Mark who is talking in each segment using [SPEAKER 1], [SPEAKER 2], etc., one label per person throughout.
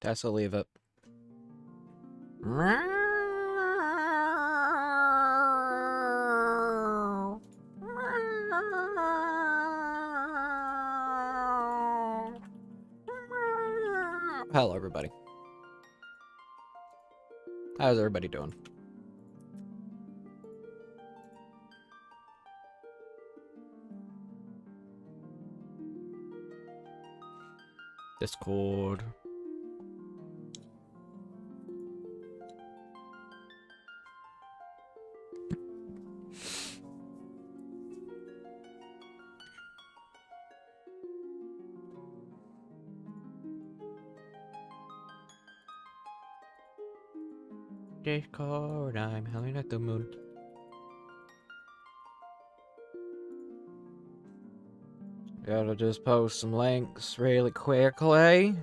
[SPEAKER 1] Tessa, leave it. Hello, everybody. How's everybody doing? Discord. Discord, I'm howling at the moon. Gotta just post some links really quickly.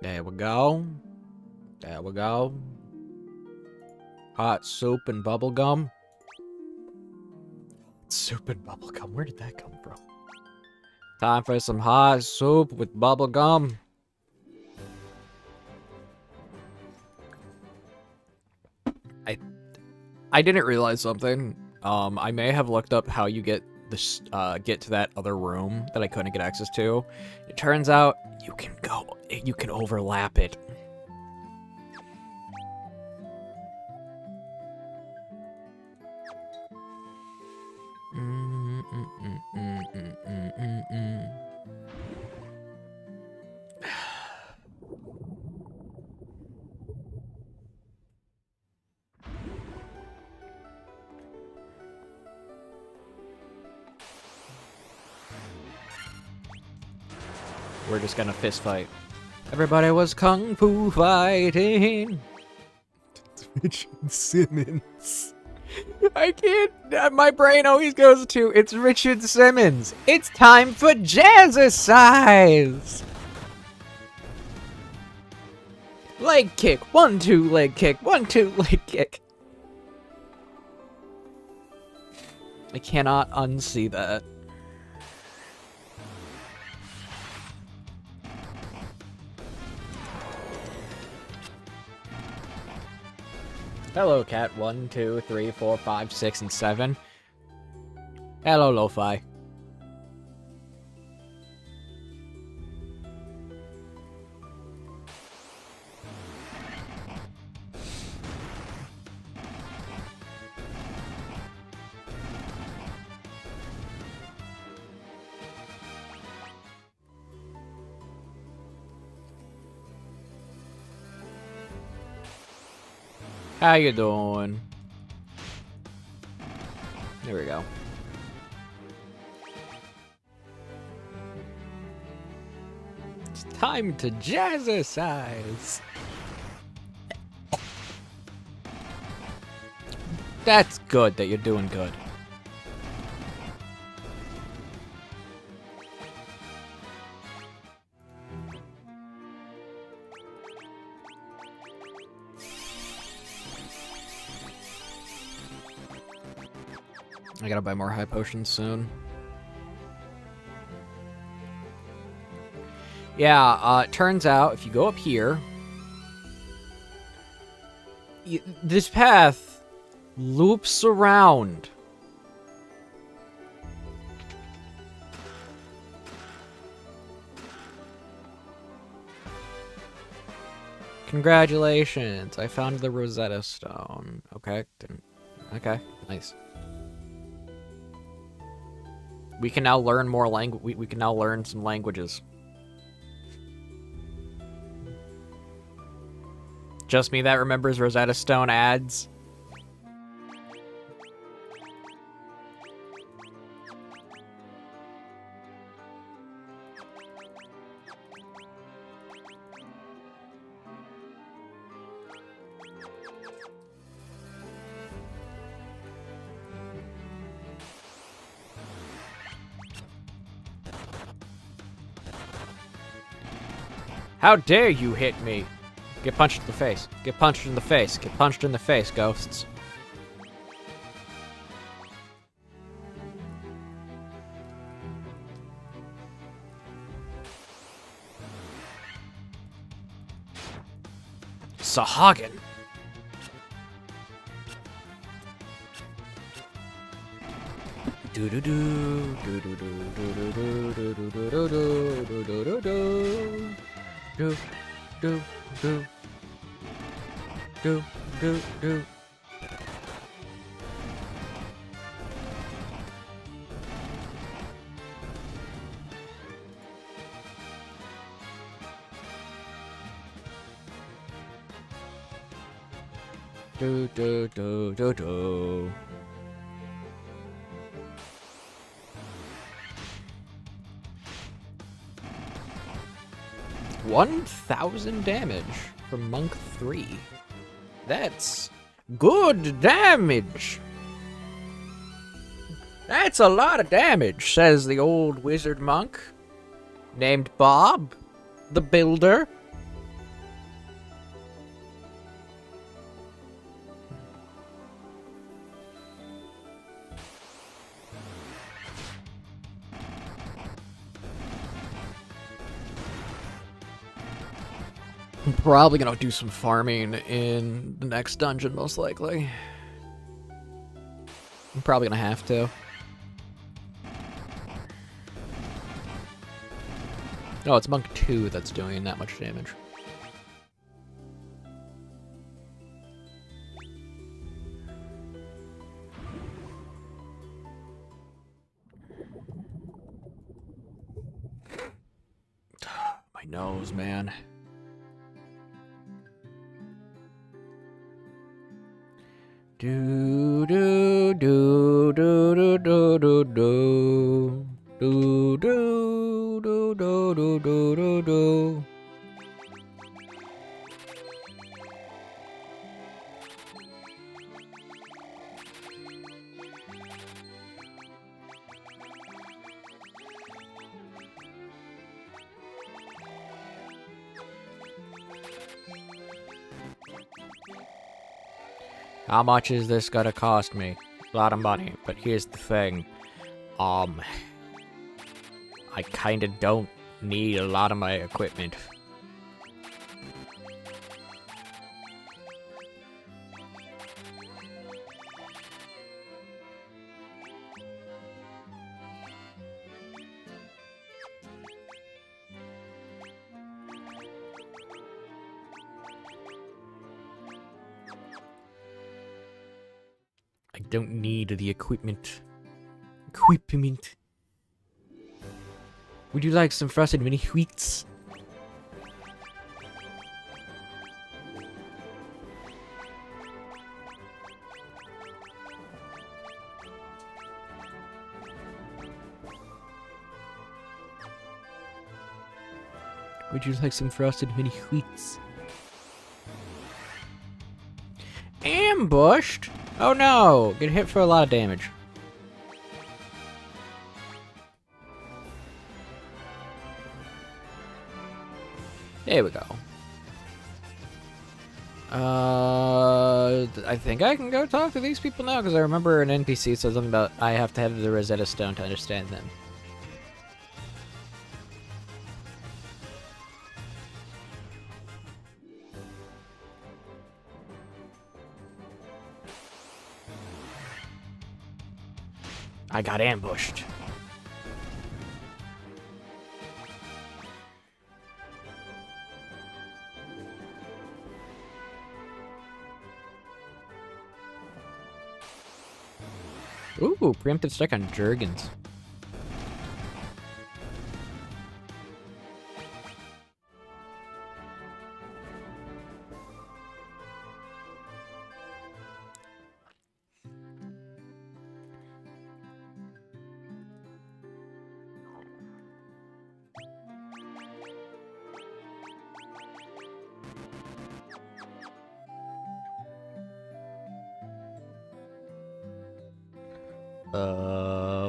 [SPEAKER 1] There we go. There we go. Hot soup and bubblegum. Soup and bubblegum, where did that come from? Time for some hot soup with bubblegum. I didn't realize something. I may have looked up how you get this get to that other room that I couldn't get access to. It turns out you can overlap it. We're just gonna fist fight. Everybody was kung fu fighting. It's Richard Simmons. I can't. My brain always goes to it's Richard Simmons. It's time for jazzercise. Leg kick. 1-2 leg kick. 1-2 leg kick. I cannot unsee that. Hello, cat. 1, 2, 3, 4, 5, 6, and 7. Hello, Lo-Fi. How you doing? There we go. It's time to jazzercise. That's good that you're doing good. I gotta buy more high potions soon. Yeah, it turns out if you go up here, this path loops around. Congratulations, I found the Rosetta Stone. Okay, okay, nice. We can now learn more language. We can now learn some languages. Just me that remembers Rosetta Stone ads. How dare you hit me? Get punched in the face. Get punched in the face. Get punched in the face, ghosts. Sahagin. Do do do do do do do do do do do do do do do do do do do. Do do do do do. 1,000 damage from Monk 3. That's good damage. That's a lot of damage, says the old wizard monk named Bob, the builder. I'm probably gonna do some farming in the next dungeon, most likely. I'm probably gonna have to. Oh, it's Monk 2 that's doing that much damage. My nose, man. Do do do do do do do do do do do do do do do. How much is this gonna cost me? A lot of money, but here's the thing. I kinda don't need a lot of my equipment. I don't need the equipment. Equipment. Would you like some frosted mini wheats? Would you like some frosted mini wheats? Ambushed? Oh no! Get hit for a lot of damage. There we go. I think I can go talk to these people now, because I remember an NPC said something about I have to have the Rosetta Stone to understand them. I got ambushed. Ooh, preemptive strike on Jurgens.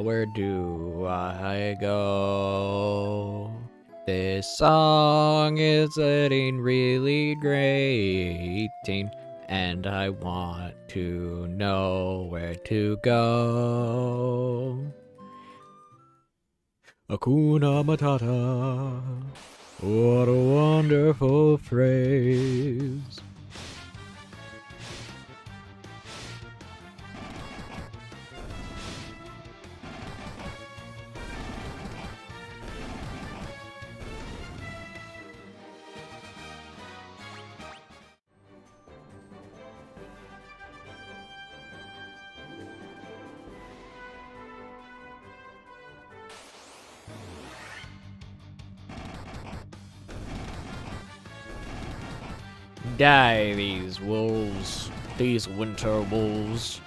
[SPEAKER 1] Where do I go? This song is getting really grating, and I want to know where to go. Hakuna Matata, what a wonderful phrase. Die, these wolves. These winter wolves.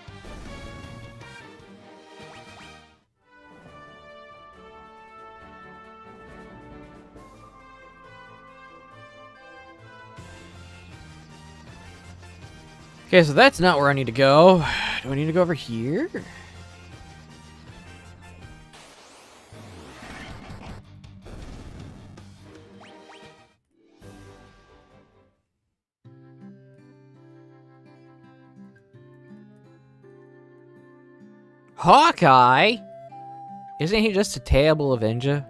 [SPEAKER 1] Okay, so that's not where I need to go. Do I need to go over here? Hawkeye? Isn't he just a terrible Avenger?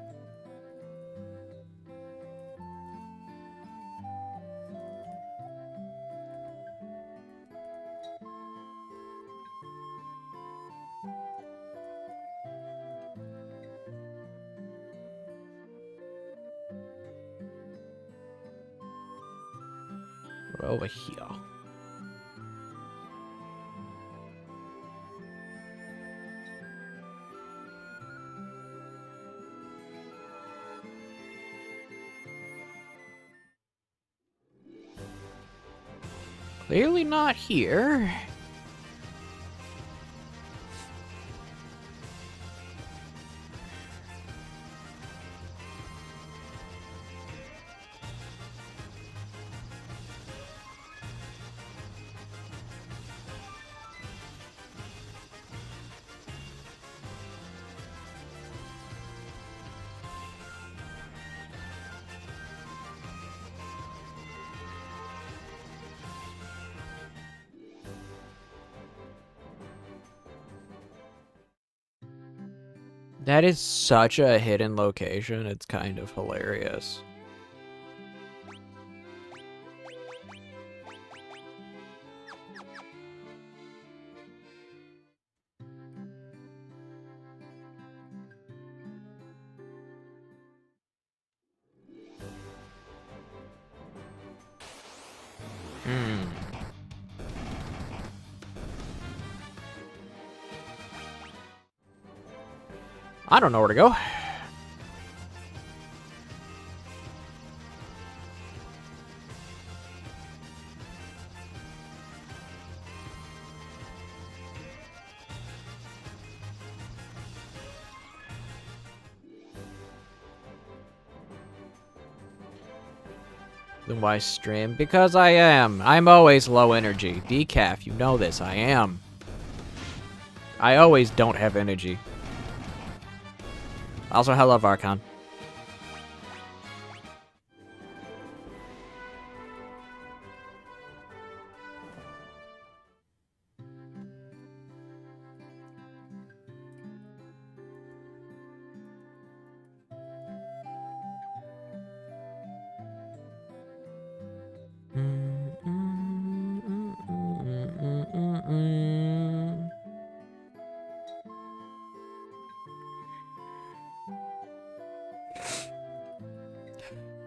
[SPEAKER 1] Over here. Clearly not here. That is such a hidden location, it's kind of hilarious. I don't know where to go. Then why stream? Because I am. I'm always low energy. Decaf, you know this. I am. I always don't have energy. Also, hello, Varkon.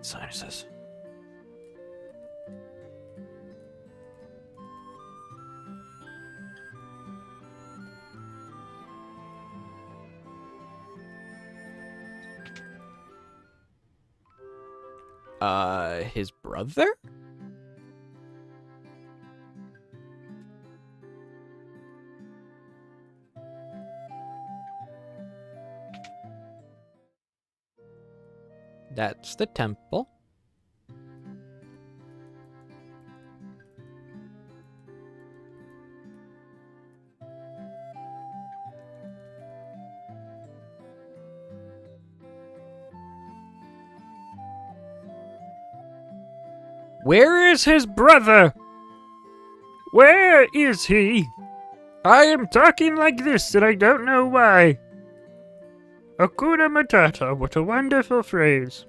[SPEAKER 1] Sinuses. His brother? That's the temple.
[SPEAKER 2] Where is his brother? Where is he? I am talking like this and I don't know why. Hakuna Matata, what a wonderful phrase.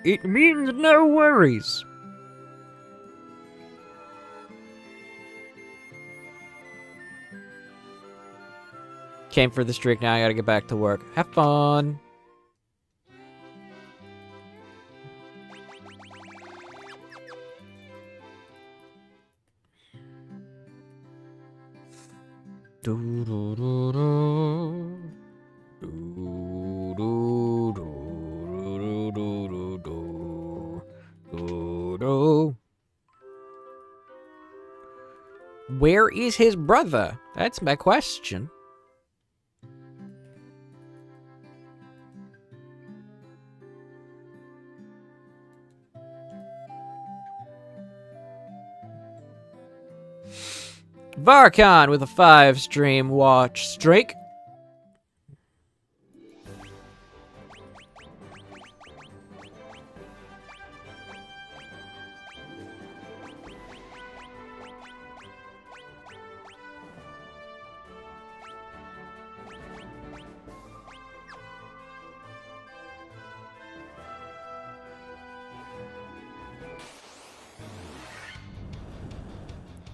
[SPEAKER 2] It means no worries.
[SPEAKER 1] Came for the streak, now I gotta get back to work. Have fun. Do, do, do, do. Do. do, do, do, do, do. Where is his brother? That's my question. Varkon with a 5-stream watch streak.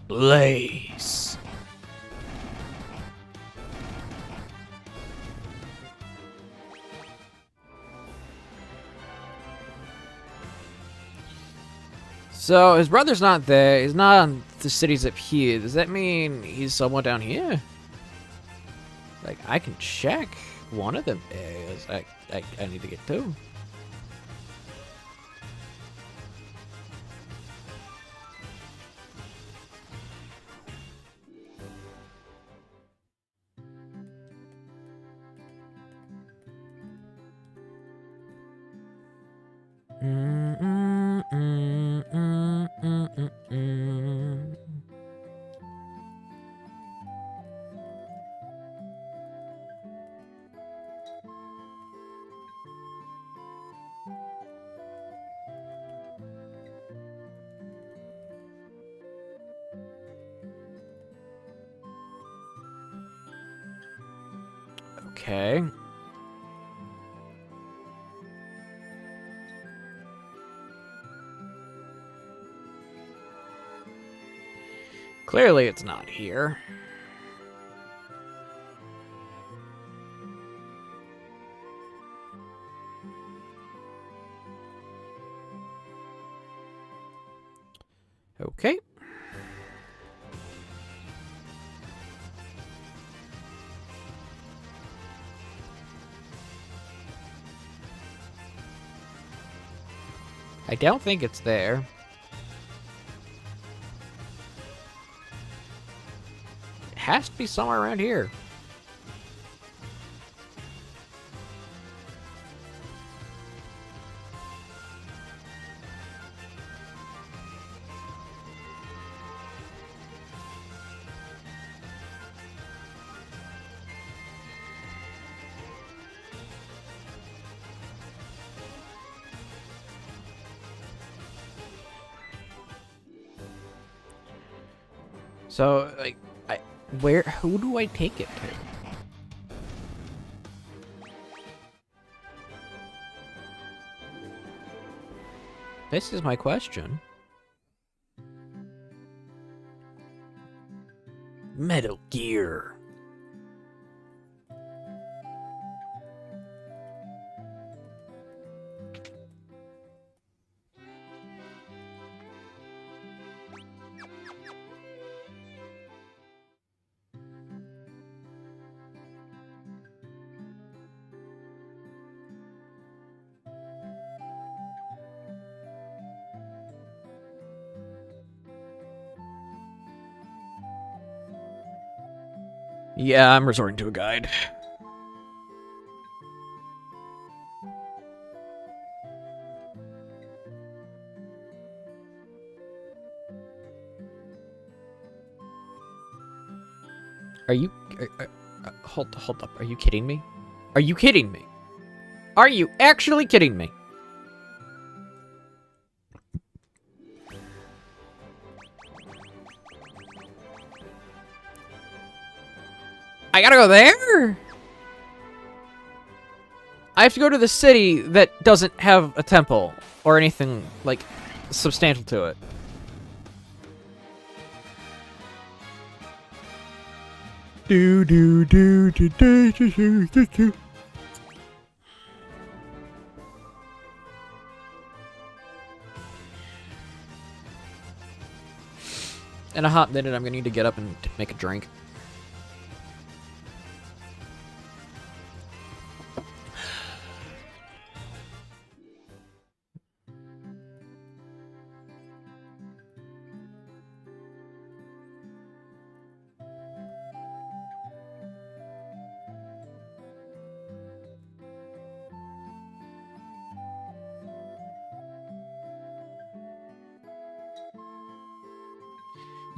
[SPEAKER 1] Blaze. So his brother's not there. He's not on the cities up here. Does that mean he's somewhere down here? Like, I can check one of them areas. I need to get to. Okay. Clearly it's not here. Okay. I don't think it's there. It has to be somewhere around here. So, like, who do I take it to? This is my question. Metal Gear. Yeah, I'm resorting to a guide. Are you... hold up. Are you kidding me? Are you kidding me? Are you actually kidding me? I gotta go there? I have to go to the city that doesn't have a temple or anything, like, substantial to it. Do do do do do do do do do. In a hot minute, I'm gonna need to get up and make a drink.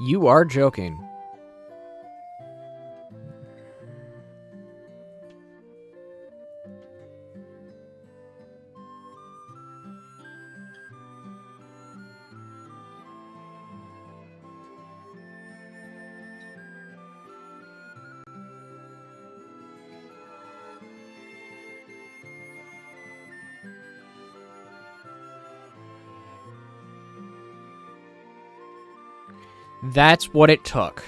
[SPEAKER 1] You are joking. That's what it took.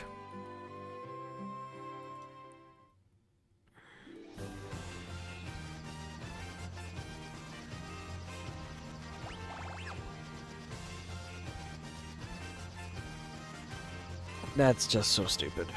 [SPEAKER 1] That's just so stupid.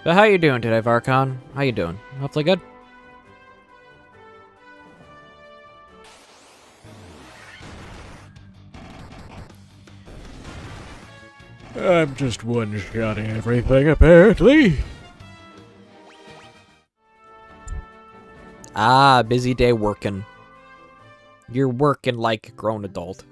[SPEAKER 1] So how you doing today, Varcon? How you doing? Hopefully good?
[SPEAKER 2] I'm just one-shotting everything, apparently.
[SPEAKER 1] Ah, busy day working. You're working like a grown adult.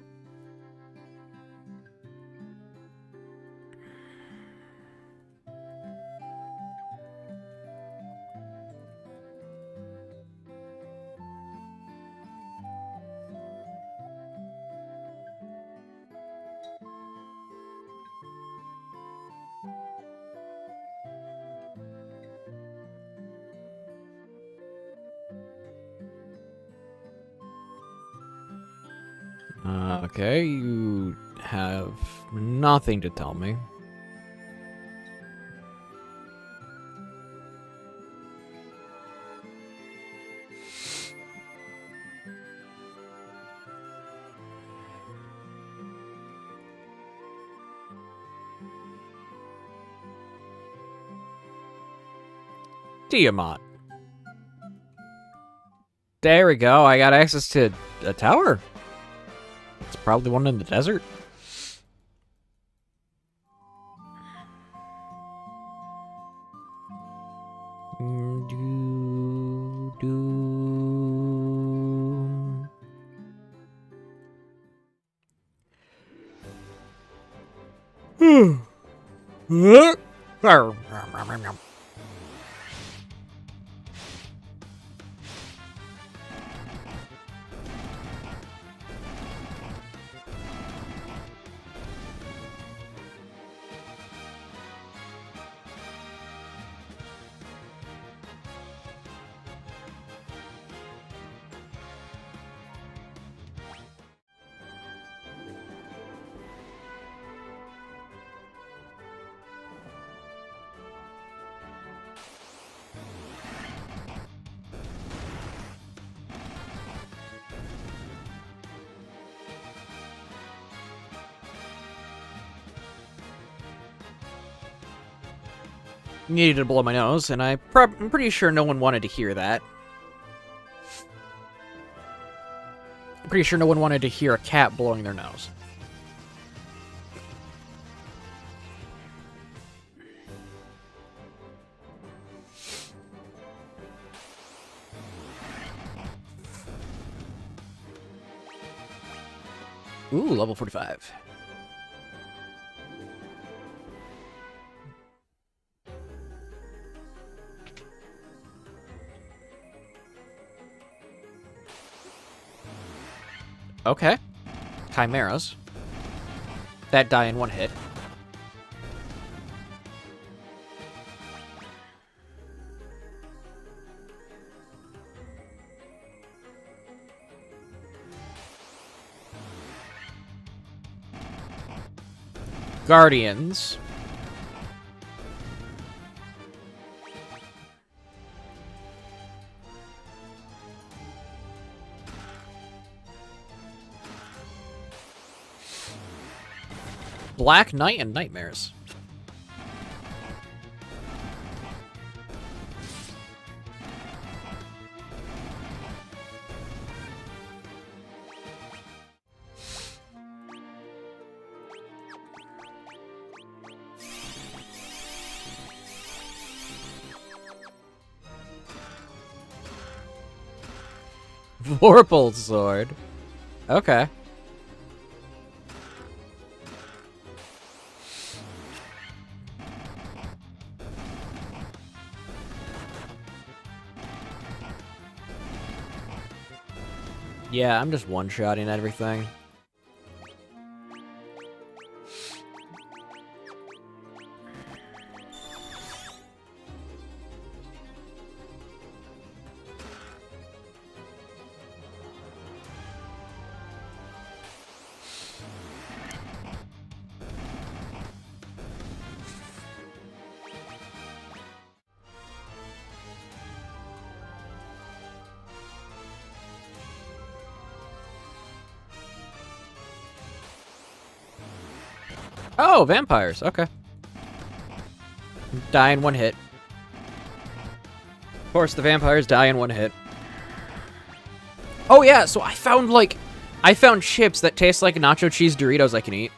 [SPEAKER 1] Okay, you have nothing to tell me. Tiamat. There we go, I got access to a tower. It's probably one in the desert. Needed to blow my nose, and I'm pretty sure no one wanted to hear that. I'm pretty sure no one wanted to hear a cat blowing their nose. Ooh, level 45. Okay. Chimeras. That die in one hit. Guardians. Black Knight and Nightmares. Vorpal sword. Okay. Yeah, I'm just one-shotting everything. Oh, vampires. Okay. Die in one hit. Of course, the vampires die in one hit. Oh, yeah, so I found chips that taste like nacho cheese Doritos I can eat.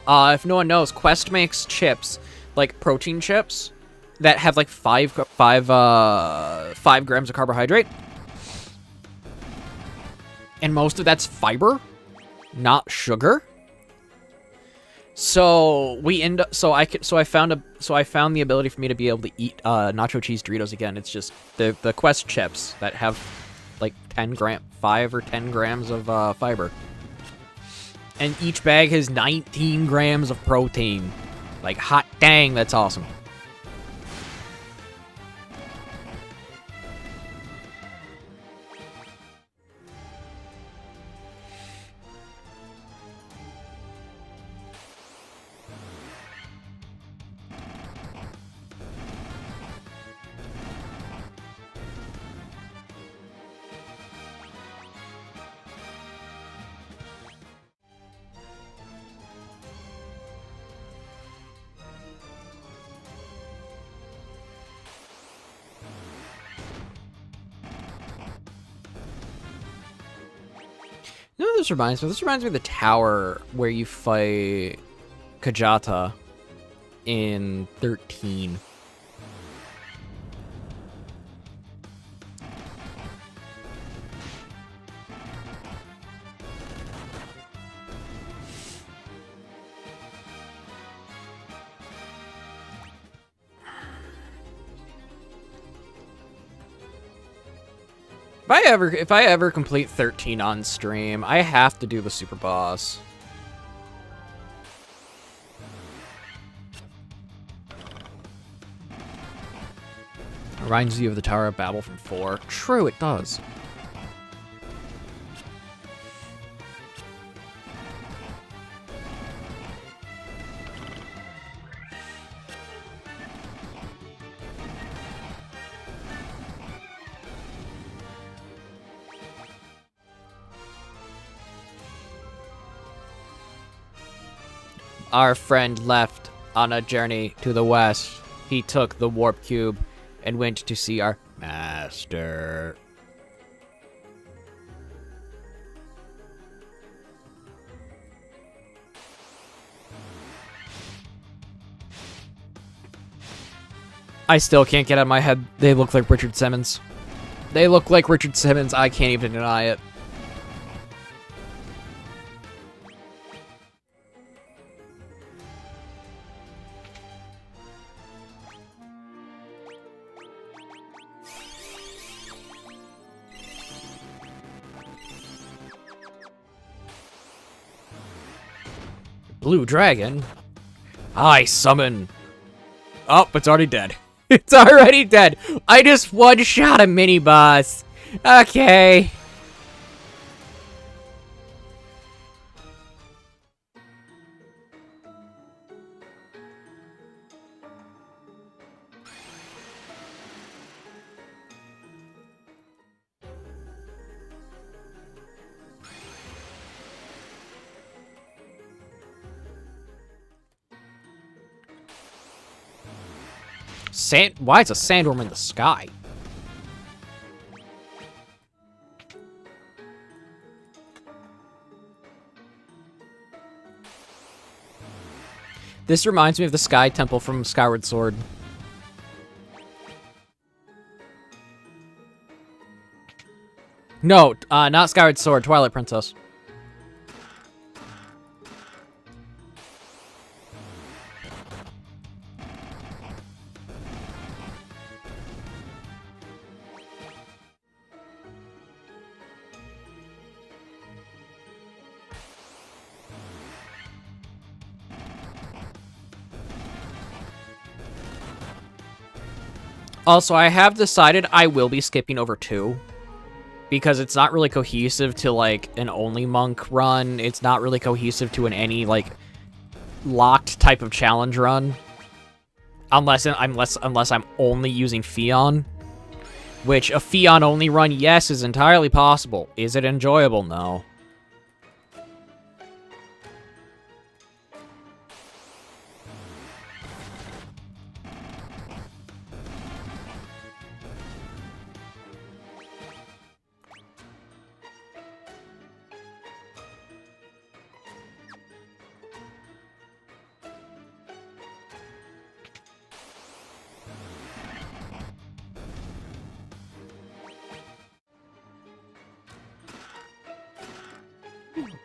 [SPEAKER 1] If no one knows, Quest makes chips, like protein chips, that have like 5 grams of carbohydrate. And most of that's fiber, not sugar. So I found the ability for me to be able to eat nacho cheese Doritos again. It's just the Quest chips that have like 5 or 10 grams of fiber, and each bag has 19 grams of protein. Like, hot dang, that's awesome. You know what this reminds me of? This reminds me of the tower where you fight Kajata in 13. If I ever complete 13 on stream, I have to do the super boss. Reminds you of the Tower of Babel from 4. True, it does. Our friend left on a journey to the west. He took the warp cube and went to see our master. I still can't get out of my head. They look like Richard Simmons. They look like Richard Simmons. I can't even deny it. Blue dragon? I summon. Oh, it's already dead. It's already dead. I just one-shot a mini-boss. Okay. Why is a sandworm in the sky? This reminds me of the Sky Temple from Skyward Sword. No, not Skyward Sword, Twilight Princess. Also, I have decided I will be skipping over 2. Because it's not really cohesive to, like, an OnlyMonk run. It's not really cohesive to any, like, locked type of challenge run. Unless I'm only using Fion. Which, a Fion-only run, yes, is entirely possible. Is it enjoyable? No.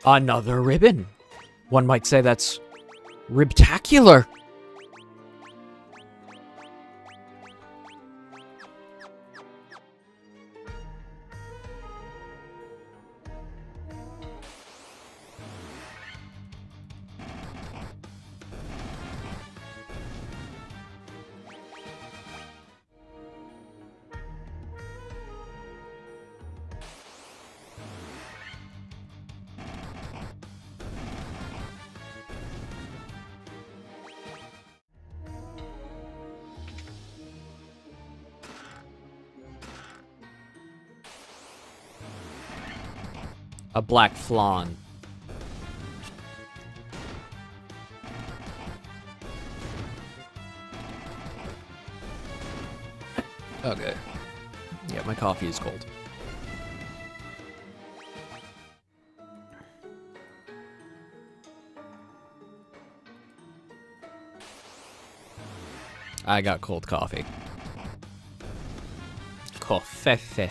[SPEAKER 1] Another ribbon. One might say that's ribtacular. A black flan. Okay. Yeah, my coffee is cold. I got cold coffee. Coffee.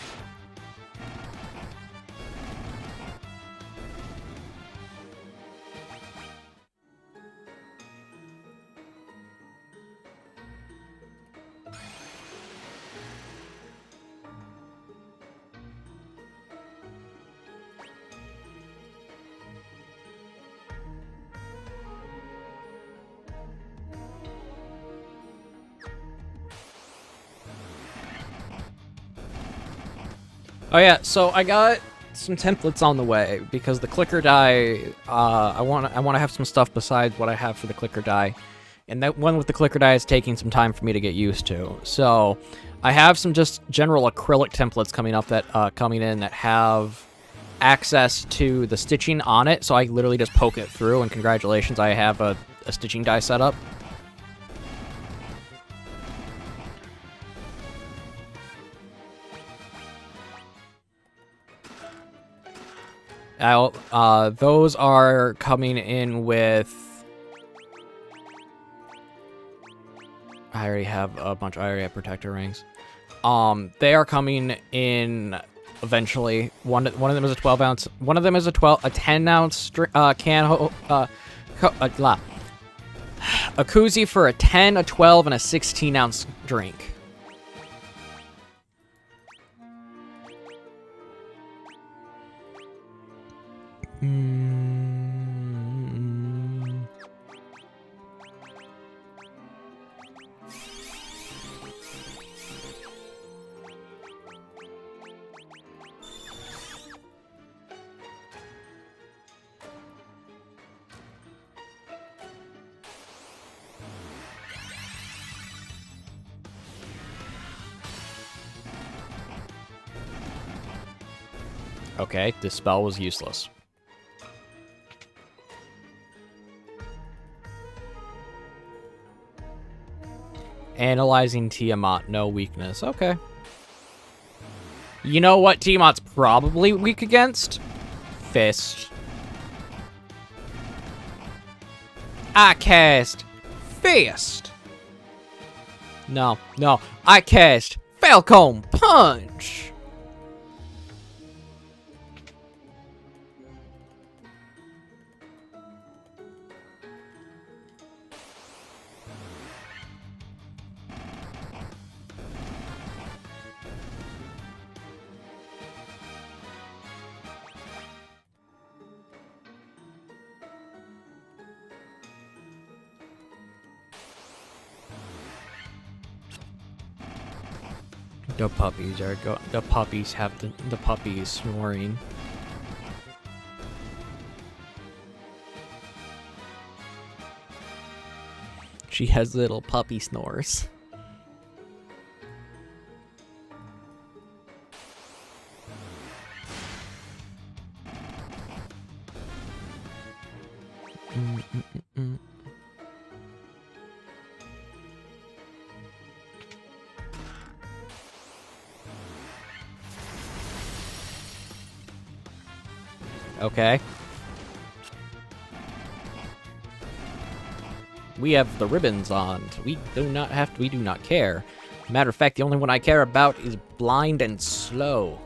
[SPEAKER 1] Oh yeah, so I got some templates on the way because the clicker die. I want to have some stuff besides what I have for the clicker die, and that one with the clicker die is taking some time for me to get used to. So I have some just general acrylic templates coming up that coming in that have access to the stitching on it. So I literally just poke it through, and congratulations, I have a stitching die set up. Those are coming in with... I already have a bunch. I already have protector rings. They are coming in eventually. One of them is a 12 ounce. One of them is a 10 ounce can. A koozie for a 10, a 12, and a 16 ounce drink. Okay, this spell was useless. Analyzing Tiamat, no weakness. Okay. You know what Tiamat's probably weak against? Fist. I cast Fist. No. I cast Falcon Punch. The puppies are the puppies have the puppies snoring. She has little puppy snores. Okay. We have the ribbons on. We do not care. Matter of fact, the only one I care about is blind and slow.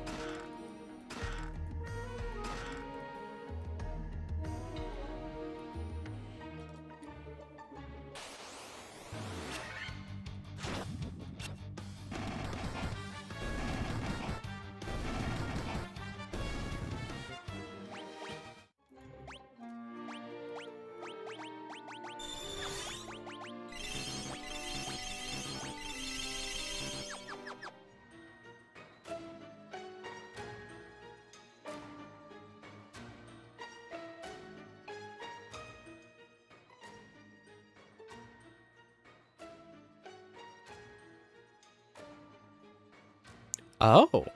[SPEAKER 1] Oh.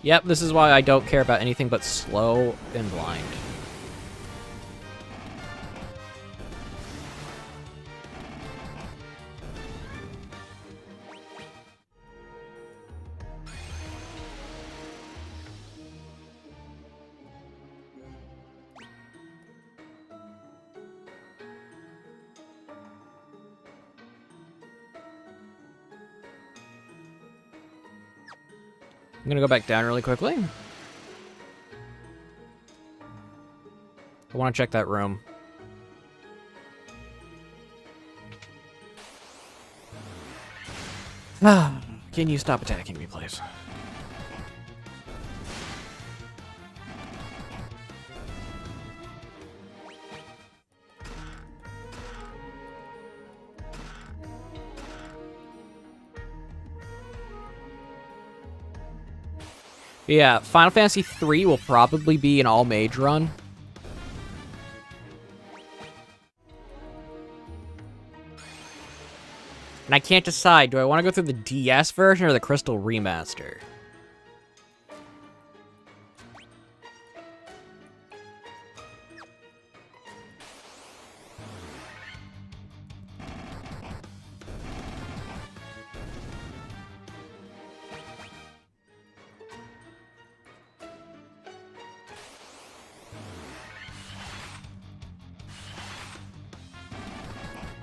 [SPEAKER 1] Yep, this is why I don't care about anything but slow and blind. I'm gonna go back down really quickly. I want to check that room. Can you stop attacking me, please? Yeah, Final Fantasy III will probably be an all-mage run. And I can't decide, do I want to go through the DS version or the Crystal Remaster?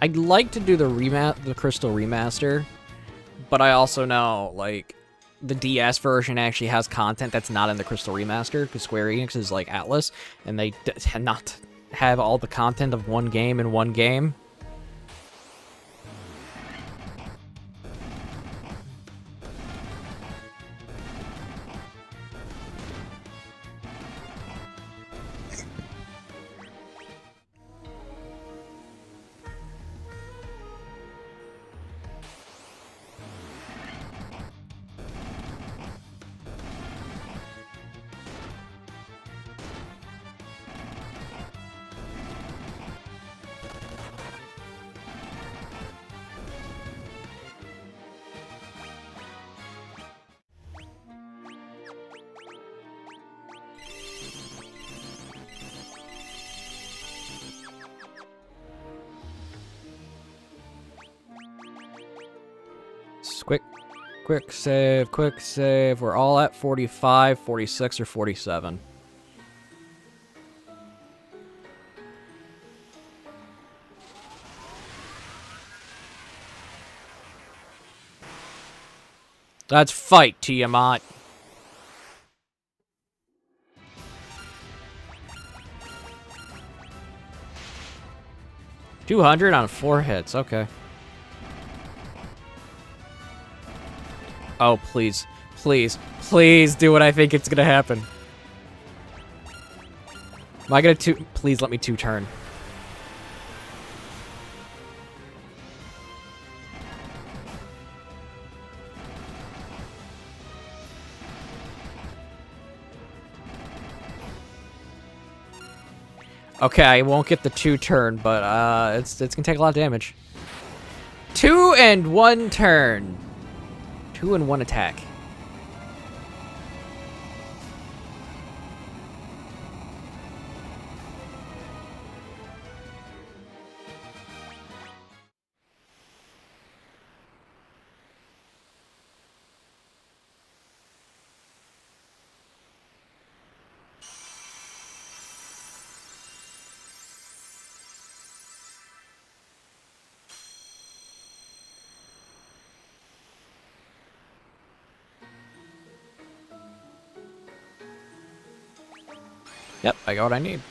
[SPEAKER 1] I'd like to do the Crystal Remaster, but I also know, like, the DS version actually has content that's not in the Crystal Remaster, because Square Enix is like Atlas, and they tend not to have all the content of one game in one game. Quick save, quick save. We're all at 45, 46, or 47. Let's fight, Tiamat. $200 on 4 hits. Okay. Oh, please. Please. Please do what I think it's gonna happen. Am I gonna please let me 2-turn. Okay, I won't get the 2-turn, but it's gonna take a lot of damage. 2 and 1 turn. 2 and 1 attack. Yep, I got what I need.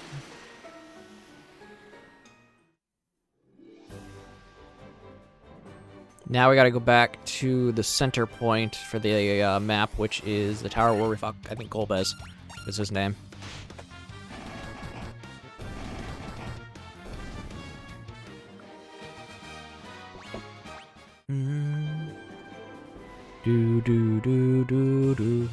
[SPEAKER 1] Now we gotta go back to the center point for the map, which is the tower where we fought, I think Golbez is his name. Do do do do do.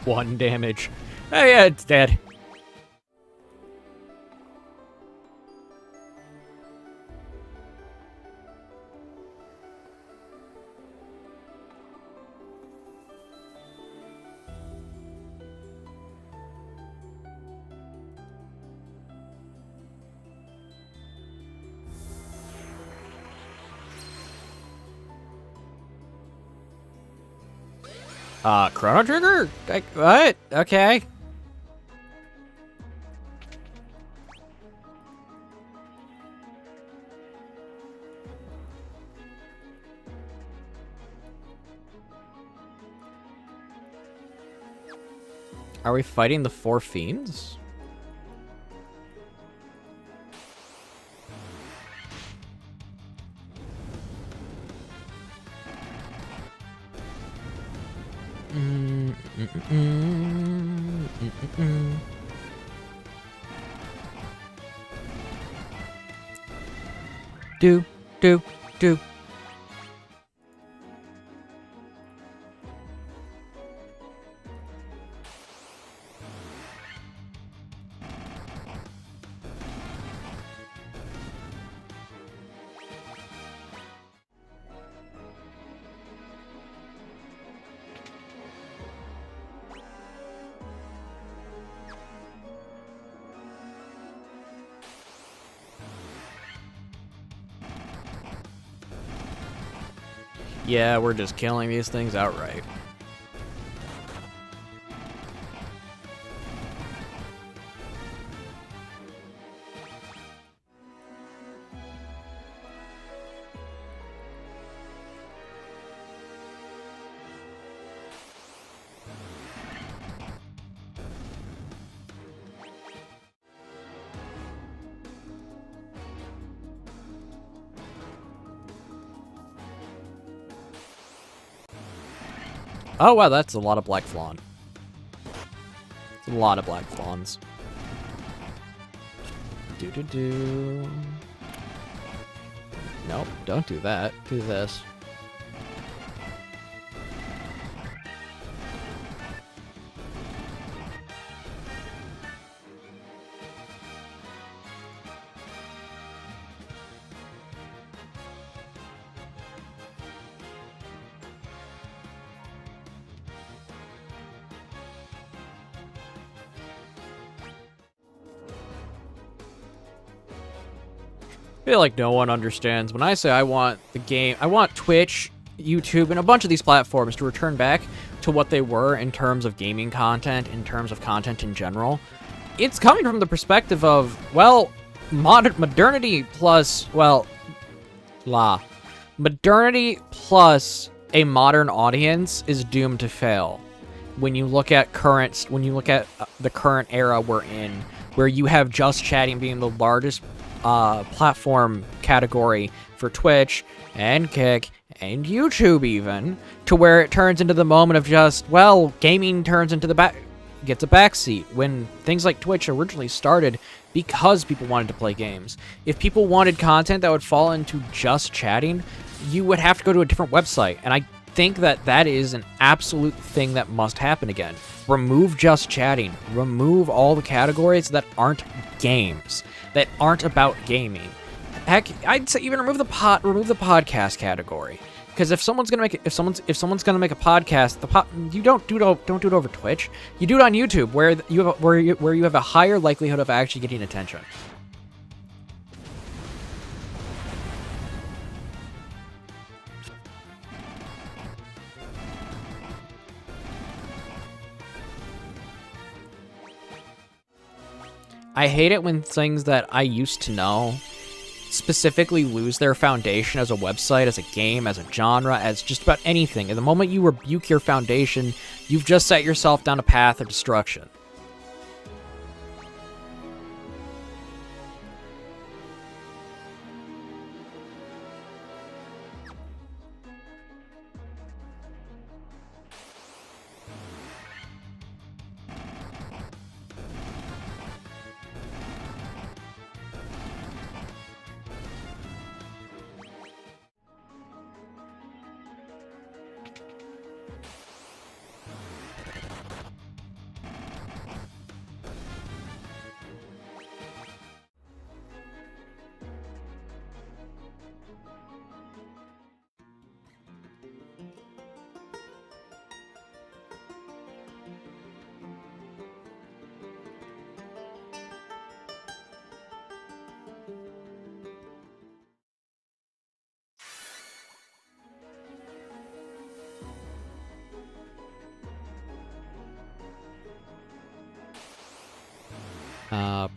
[SPEAKER 1] One damage. Oh yeah, it's dead. Chrono Trigger? Like, what? Okay. Are we fighting the 4 fiends? Do. Yeah, we're just killing these things outright. Oh wow, that's a lot of Black Flawn. It's a lot of Black Fawns. Do. Nope, don't do that. Do this. I feel like no one understands when I say I want Twitch, YouTube, and a bunch of these platforms to return back to what they were in terms of gaming content, in terms of content in general. It's coming from the perspective of, well, modernity plus, modernity plus a modern audience is doomed to fail. When you look at the current era we're in, where you have just chatting being the largest platform category for Twitch and Kick and YouTube, even to where it turns into the moment of just, well, gaming turns into gets a backseat when things like Twitch originally started because people wanted to play games. If people wanted content that would fall into just chatting, you would have to go to a different website, and I think that is an absolute thing that must happen again. Remove just chatting. Remove all the categories that aren't games, that aren't about gaming. Heck, I'd say even remove the podcast category. Because if someone's gonna make a podcast, you don't do it over Twitch. You do it on YouTube, where you have a higher likelihood of actually getting attention. I hate it when things that I used to know specifically lose their foundation as a website, as a game, as a genre, as just about anything. And the moment you rebuke your foundation, you've just set yourself down a path of destruction.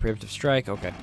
[SPEAKER 1] Preemptive strike, okay.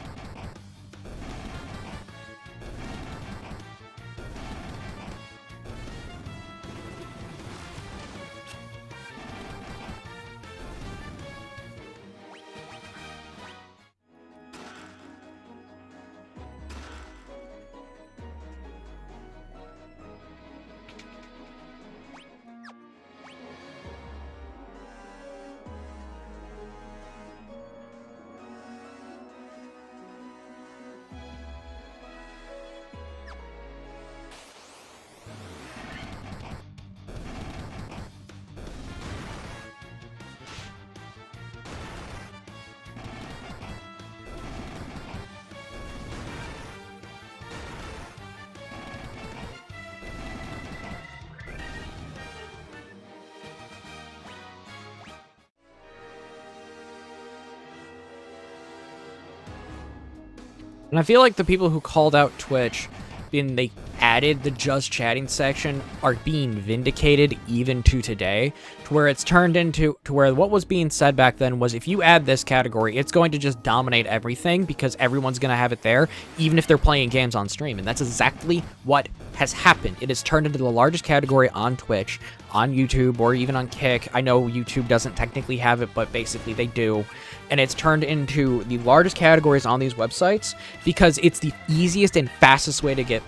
[SPEAKER 1] And I feel like the people who called out Twitch, being they added the just chatting section, are being vindicated even to today, to where it's turned into where what was being said back then was, if you add this category, it's going to just dominate everything because everyone's going to have it there, even if they're playing games on stream. And that's exactly what has happened. It has turned into the largest category on Twitch, on YouTube, or even on Kick. I know YouTube doesn't technically have it, but basically they do. And it's turned into the largest categories on these websites because it's the easiest and fastest way to get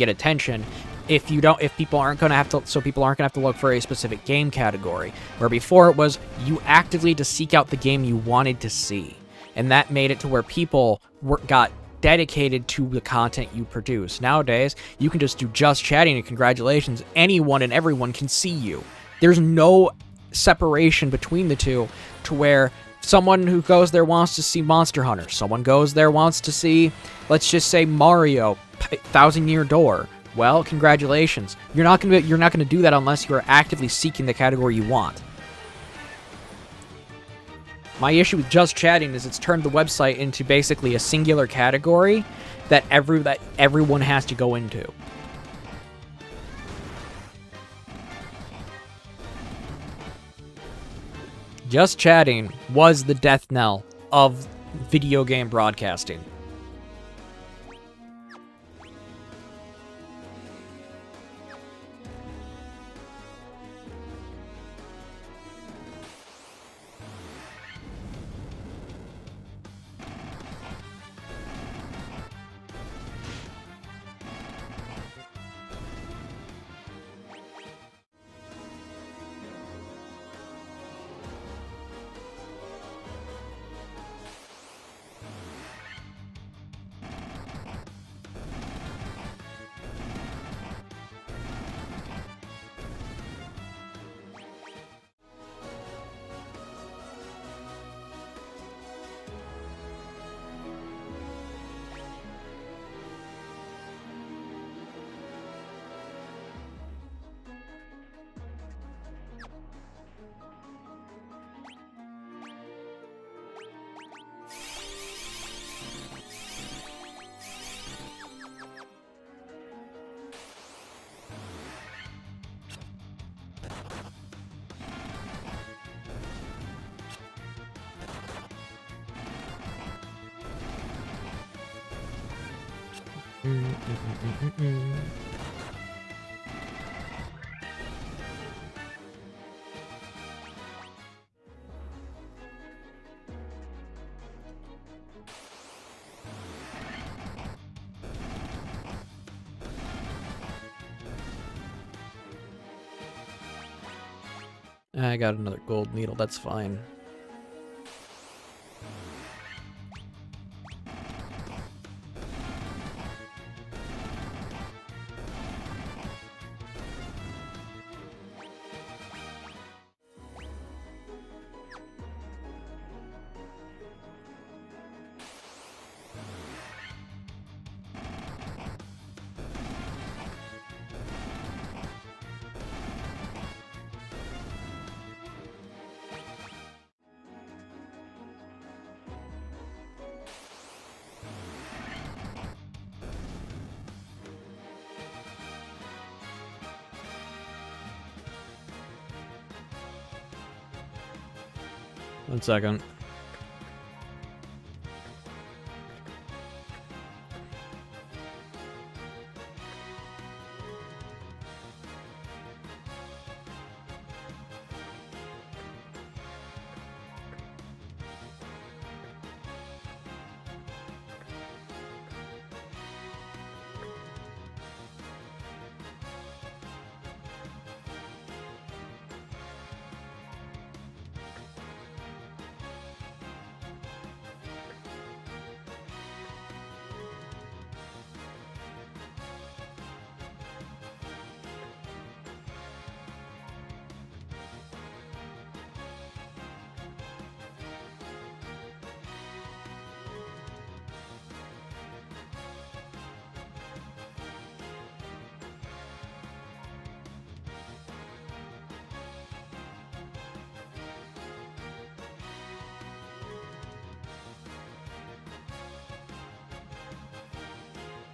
[SPEAKER 1] attention. People aren't gonna have to look for a specific game category, where before it was you actively had to seek out the game you wanted to see, and that made it to where people got dedicated to the content you produce. Nowadays, you can just do just chatting and congratulations, anyone and everyone can see you. There's no separation between the two, to where someone who goes there wants to see Monster Hunter, someone goes there wants to see, let's just say, Mario, Thousand Year Door. Well, congratulations. You're not gonna do that unless you are actively seeking the category you want. My issue with just chatting is it's turned the website into basically a singular category, that everyone has to go into. Just chatting was the death knell of video game broadcasting. I got another gold needle, that's fine. One second.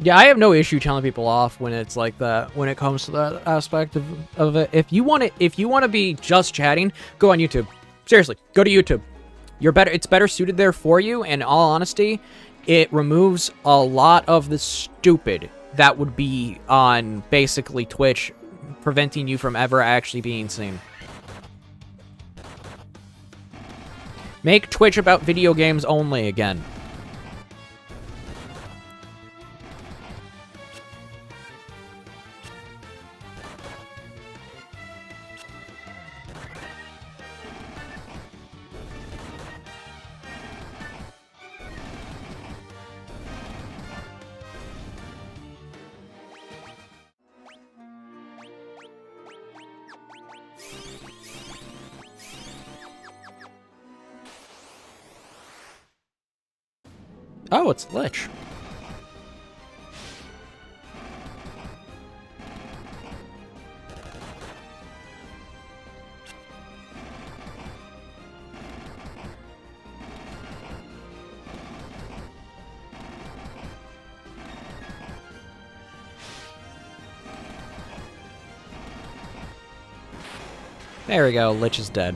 [SPEAKER 1] Yeah, I have no issue telling people off when it's like that. When it comes to that aspect of it, if you want to be just chatting, go on YouTube. Seriously, go to YouTube. You're better. It's better suited there for you. And in all honesty, it removes a lot of the stupid that would be on basically Twitch, preventing you from ever actually being seen. Make Twitch about video games only again. Oh, it's Lich. There we go. Lich is dead.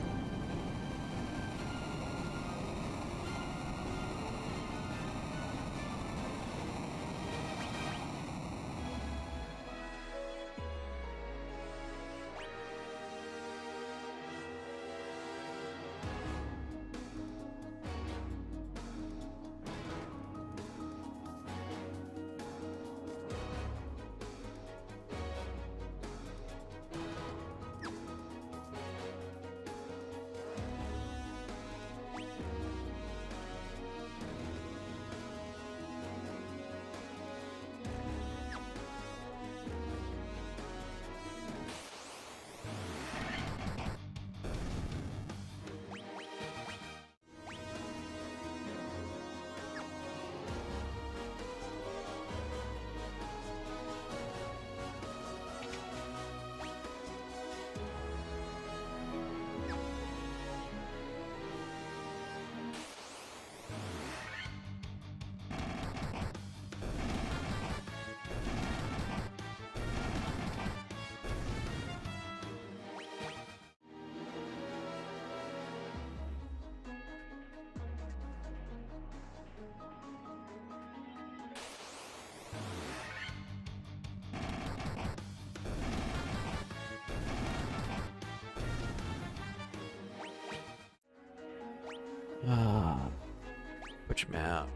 [SPEAKER 1] Which map?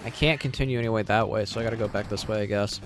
[SPEAKER 1] I can't continue anyway that way, so I gotta go back this way, I guess.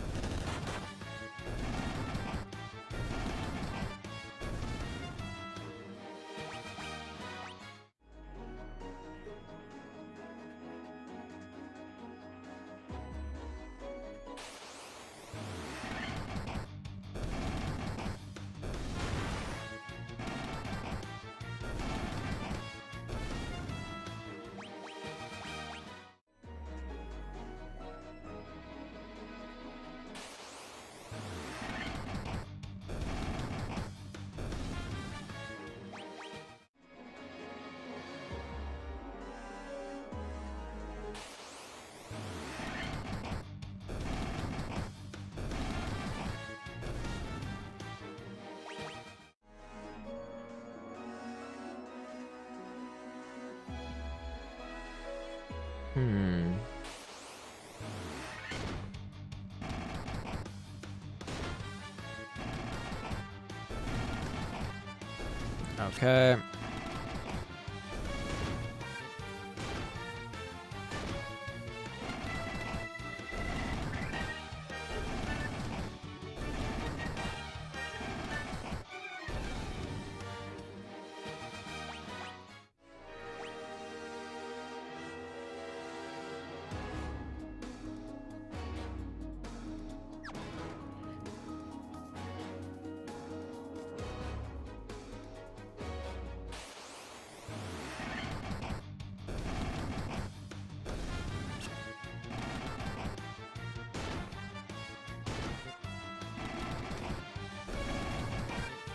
[SPEAKER 1] Okay.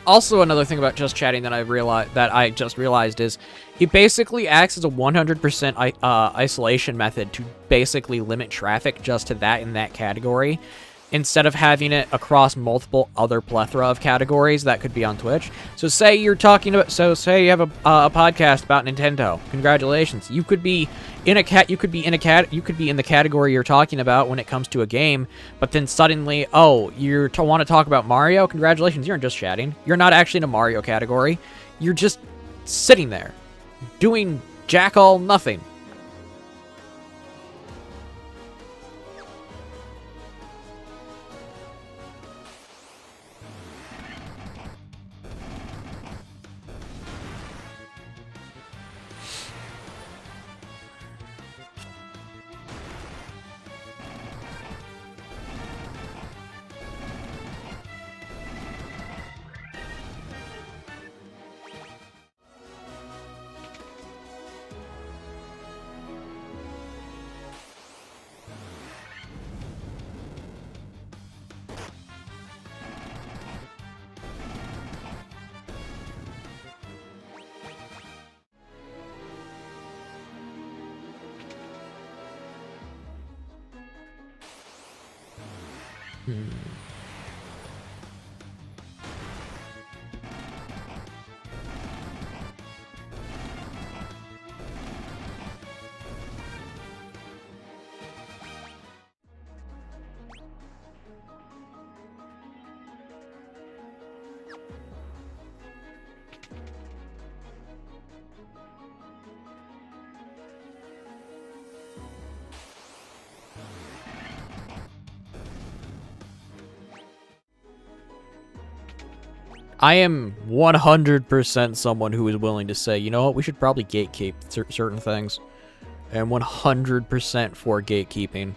[SPEAKER 1] Also, another thing about just chatting that I just realized is it basically acts as a 100% isolation method to basically limit traffic just to that in that category, instead of having it across multiple other plethora of categories that could be on Twitch. So say you're talking about, say you have a podcast about Nintendo. Congratulations, you could be in the category you're talking about when it comes to a game, but then suddenly, oh, you want to talk about Mario? Congratulations, you're just chatting. You're not actually in a Mario category. You're just sitting there, doing jack all nothing. I am 100% someone who is willing to say, you know what, we should probably gatekeep certain things. And 100% for gatekeeping.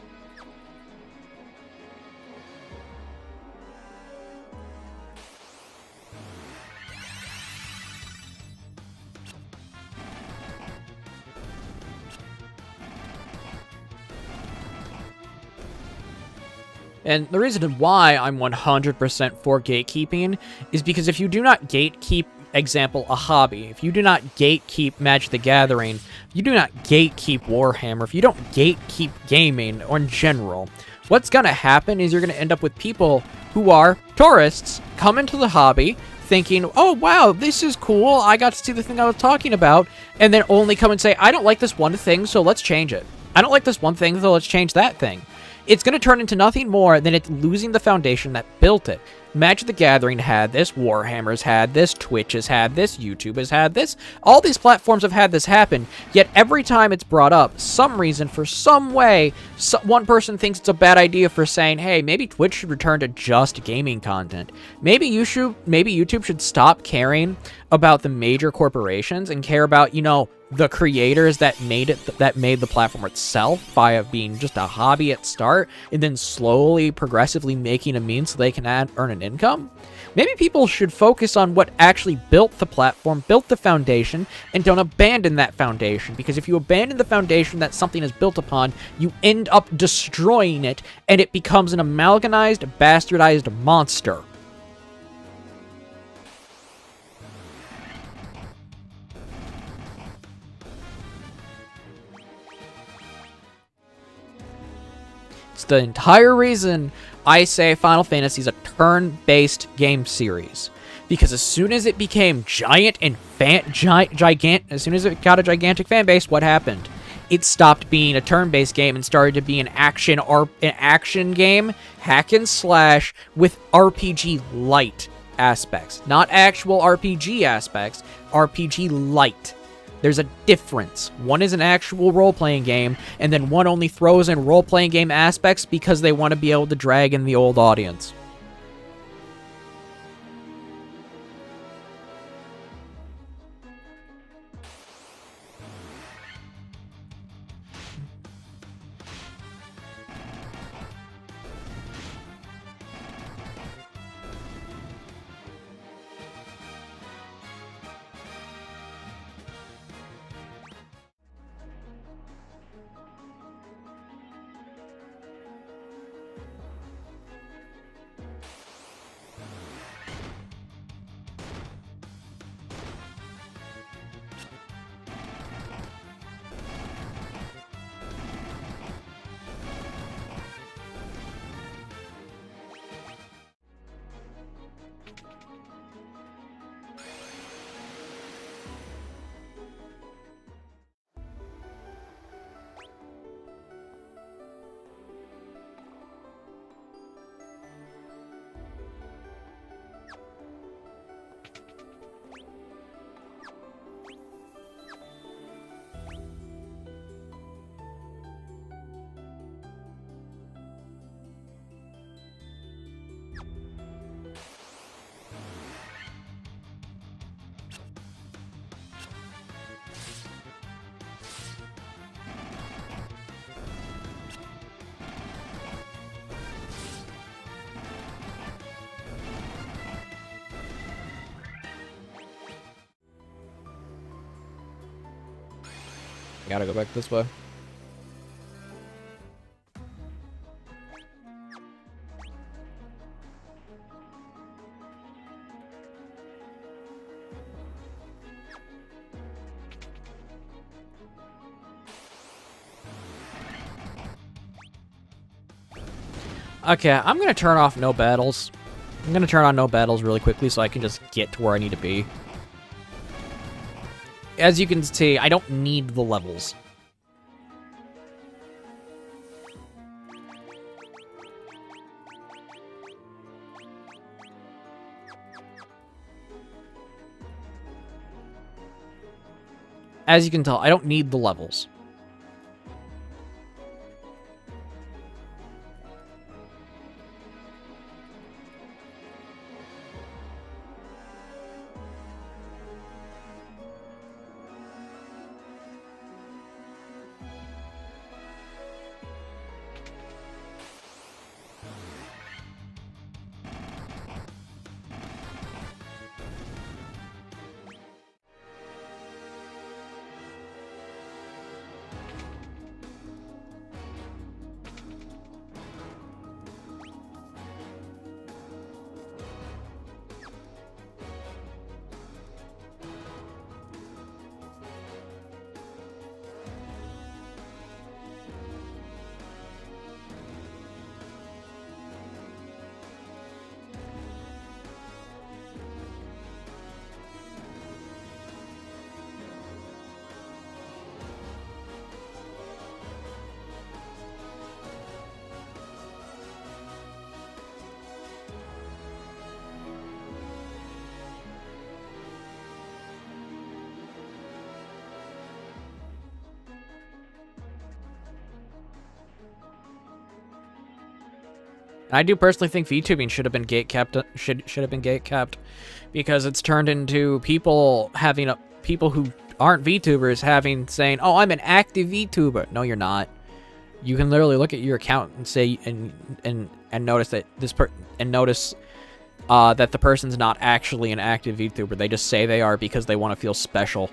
[SPEAKER 1] And the reason why I'm 100% for gatekeeping is because if you do not gatekeep, example, a hobby, if you do not gatekeep Magic the Gathering, if you do not gatekeep Warhammer, if you don't gatekeep gaming or in general, what's going to happen is you're going to end up with people who are tourists, come into the hobby, thinking, oh, wow, this is cool, I got to see the thing I was talking about, and then only come and say, I don't like this one thing, so let's change it. I don't like this one thing, so let's change that thing. It's going to turn into nothing more than it losing the foundation that built it. Magic the Gathering had this, Warhammer's had this, Twitch has had this, YouTube has had this. All these platforms have had this happen, yet every time it's brought up, some reason, for some way, one person thinks it's a bad idea for saying, hey, maybe Twitch should return to just gaming content. Maybe YouTube should stop caring about the major corporations and care about, you know, the creators that made the platform itself via being just a hobby at start and then slowly, progressively making a means so they can earn an income. Maybe people should focus on what actually built the platform, built the foundation, and don't abandon that foundation. Because if you abandon the foundation that something is built upon, you end up destroying it, and it becomes an amalgamized, bastardized monster. It's the entire reason I say Final Fantasy is a turn-based game series. Because as soon as it became giant and as soon as it got a gigantic fan base, what happened? It stopped being a turn-based game and started to be an action game, hack and slash with RPG light aspects. Not actual RPG aspects, RPG light. There's a difference. One is an actual role-playing game, and then one only throws in role-playing game aspects because they want to be able to drag in the old audience. Gotta go back this way. Okay, I'm gonna turn off no battles. I'm gonna turn on no battles really quickly so I can just get to where I need to be. As you can see, I don't need the levels. As you can tell, I don't need the levels. I do personally think VTubing should have been gatekept. Should have been gatekept, because it's turned into people who aren't VTubers saying, "Oh, I'm an active VTuber." No, you're not. You can literally look at your account and say and notice that that the person's not actually an active VTuber. They just say they are because they want to feel special.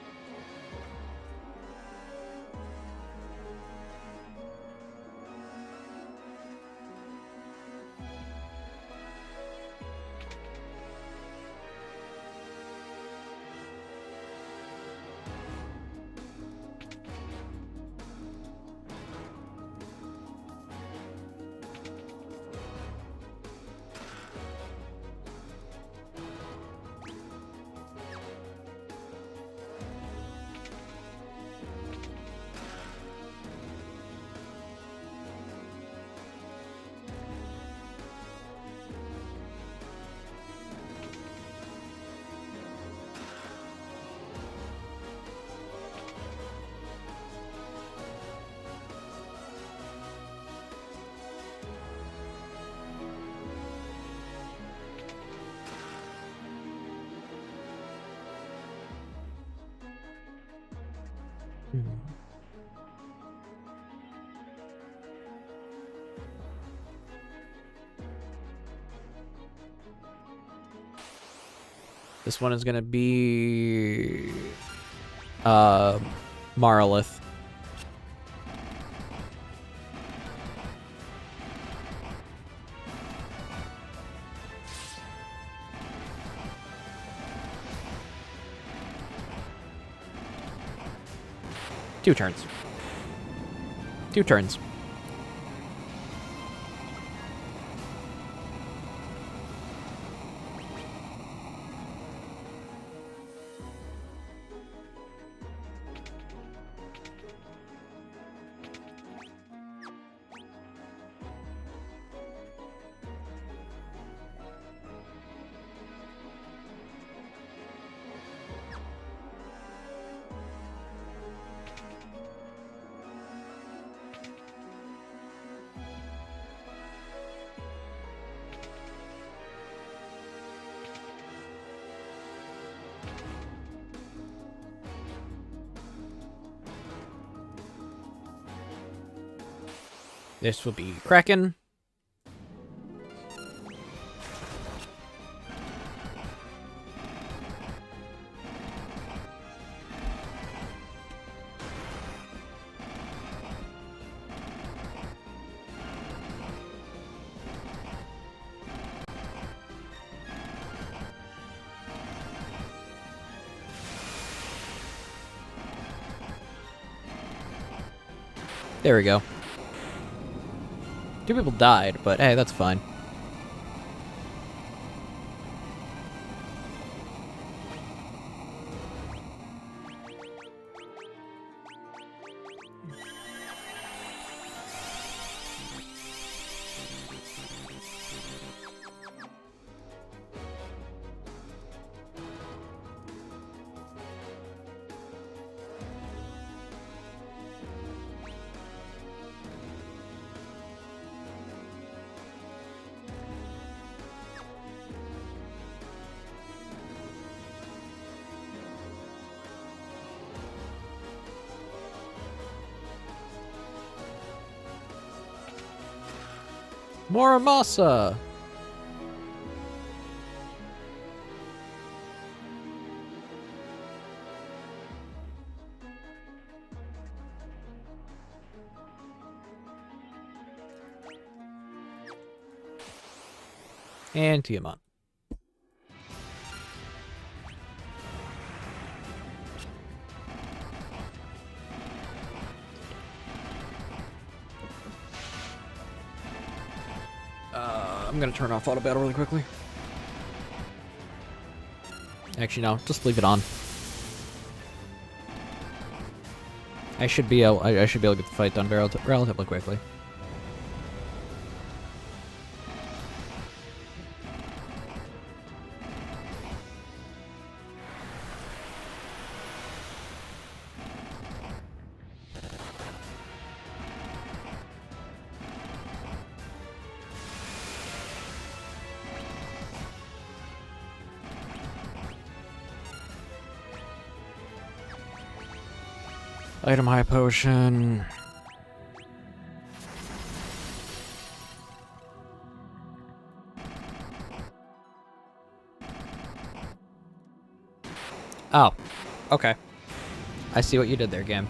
[SPEAKER 1] This one is gonna be Marlith. Two turns. Two turns. This will be Kraken. There we go. 2 people died, but hey, that's fine. More masa! And Tiamat. I'm gonna turn off auto battle really quickly. Actually, no, just leave it on. I should be able to get the fight done relatively quickly. Item high potion. Oh, okay. I see what you did there, game.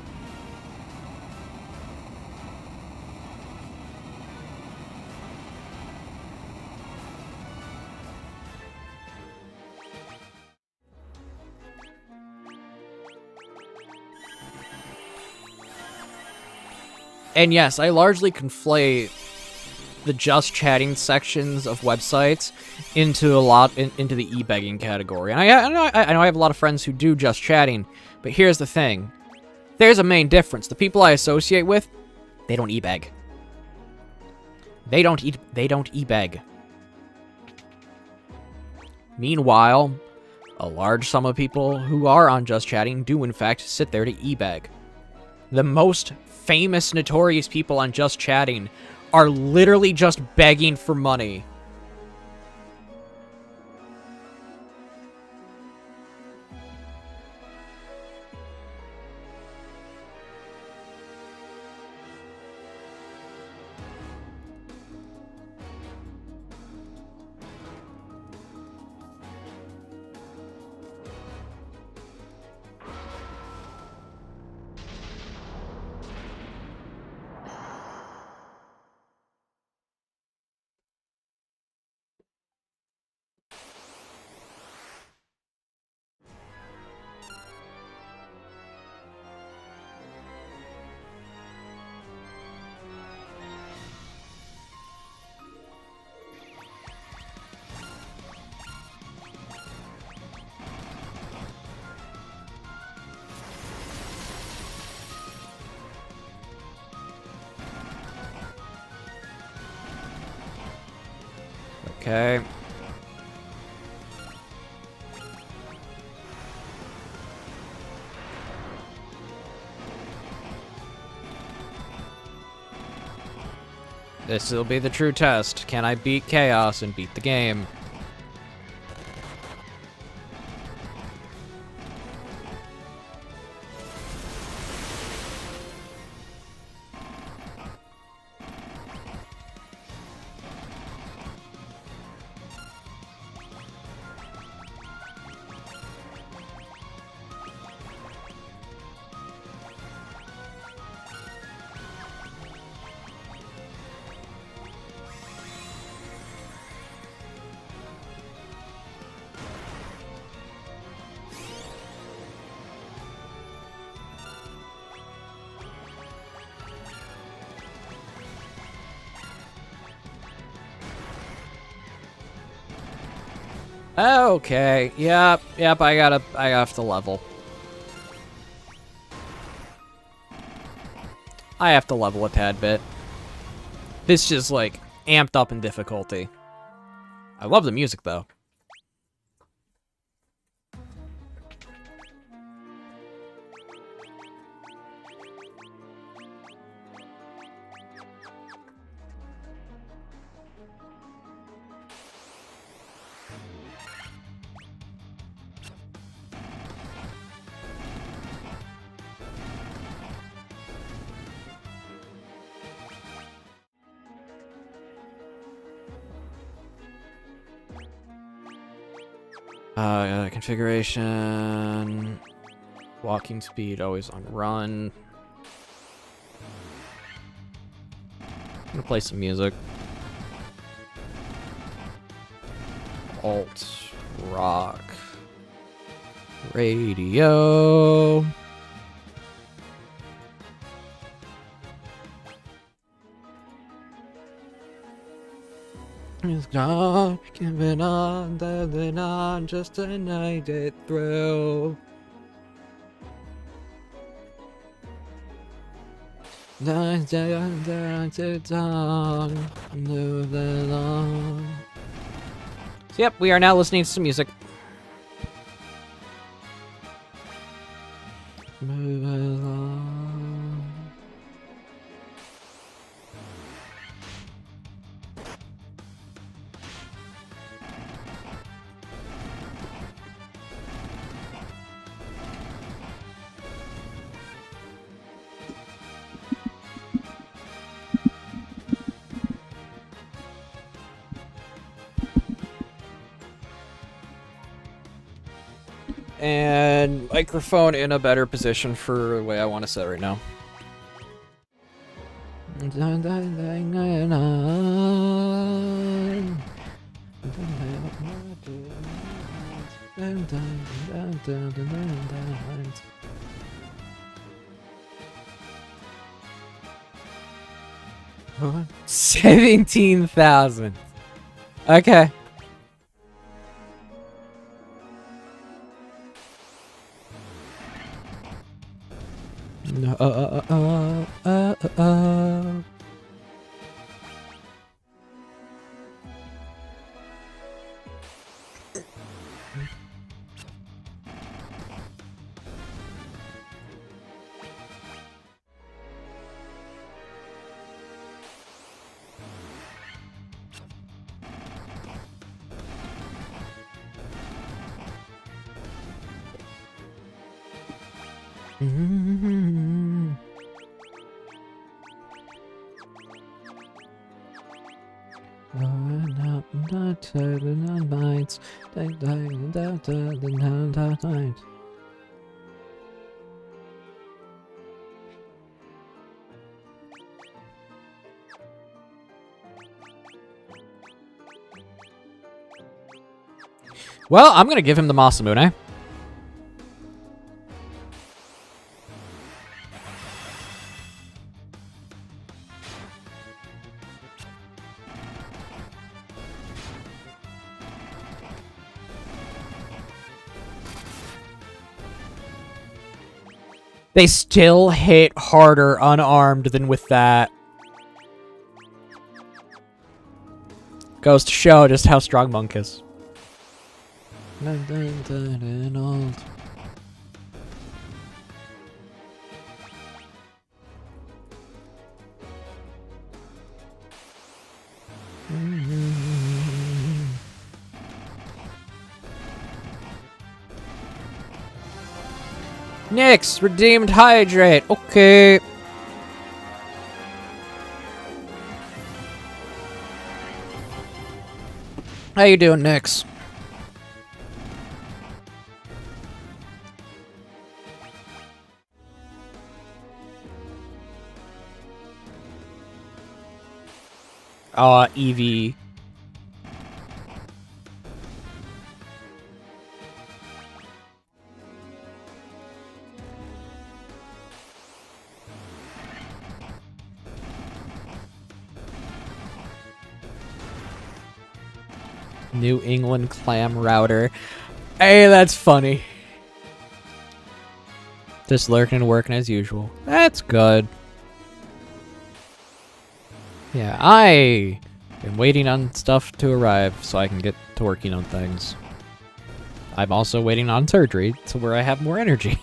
[SPEAKER 1] And yes, I largely conflate the just chatting sections of websites into into the e-begging category. And I know I have a lot of friends who do just chatting, but here's the thing: there's a main difference. The people I associate with, they don't e-beg. They don't e-beg. Meanwhile, a large sum of people who are on just chatting do in fact sit there to e-beg. The most famous, notorious people on just chatting are literally just begging for money. Okay. This will be the true test. Can I beat Chaos and beat the game? Okay. Yep. I have to level. I have to level a tad bit. This just like amped up in difficulty. I love the music though. Configuration, walking speed, always on run. I'm gonna play some music. Alt, rock, radio. It's gone, giving on, then on, just to night it through. Moving on. So, yep, we are now listening to some music. Moving on. And microphone in a better position for the way I want to set it right now. $17,000. Okay. Well, I'm gonna give him the Masamune. They still hit harder unarmed than with that. Goes to show just how strong Monk is. Nyx, redeemed hydrate. Okay. How you doing, Nyx? Eevee. New England clam router. Hey, that's funny. Just lurking and working as usual. That's good. Yeah, I am waiting on stuff to arrive so I can get to working on things. I'm also waiting on surgery to where I have more energy.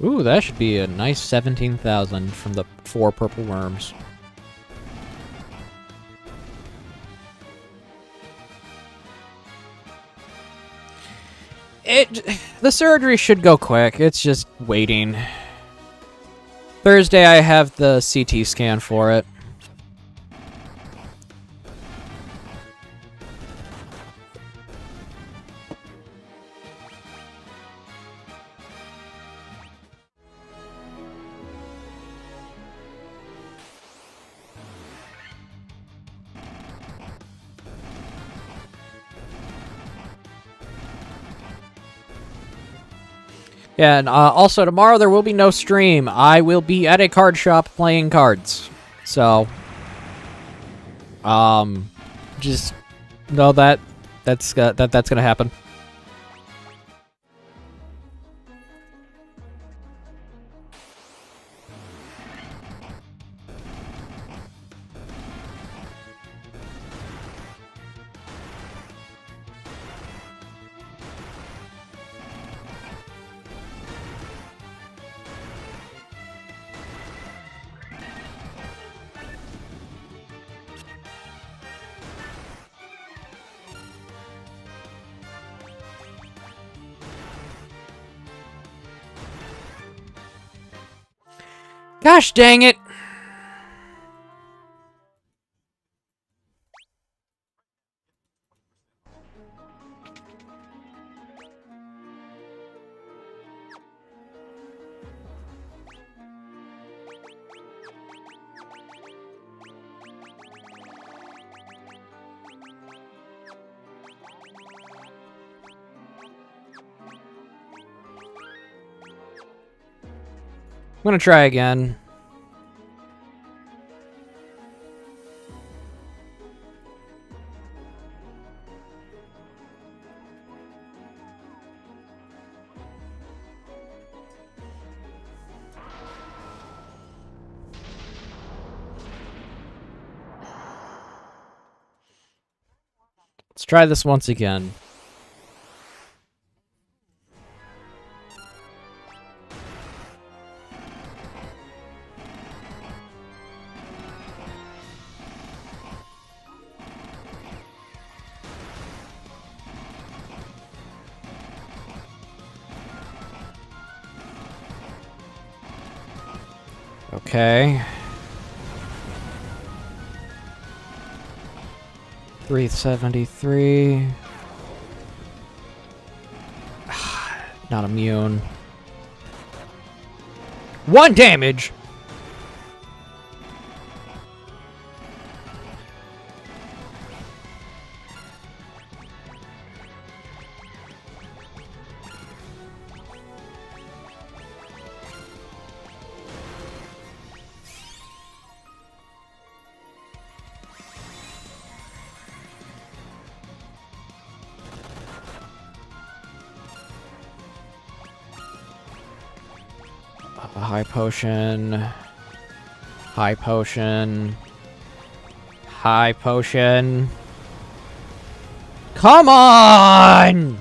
[SPEAKER 1] Ooh, that should be a nice 17,000 from the 4 purple worms. The surgery should go quick. It's just waiting. Thursday, I have the CT scan for it. Yeah, and also tomorrow there will be no stream. I will be at a card shop playing cards. So, just know that that's gonna happen. Gosh dang it! I'm gonna try again. Let's try this once again. Okay. 373. Not immune. 1 damage! A high potion. High potion. High potion. Come on!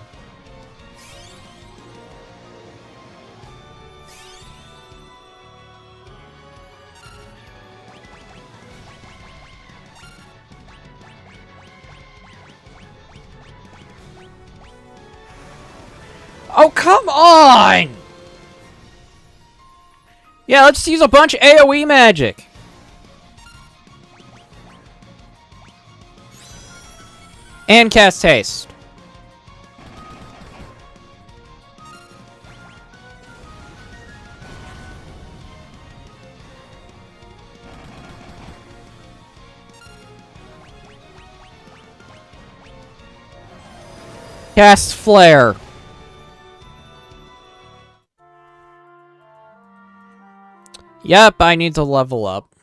[SPEAKER 1] Oh, come on! Yeah, let's use a bunch of AoE magic. And cast haste. Cast Flare. Yep, I need to level up.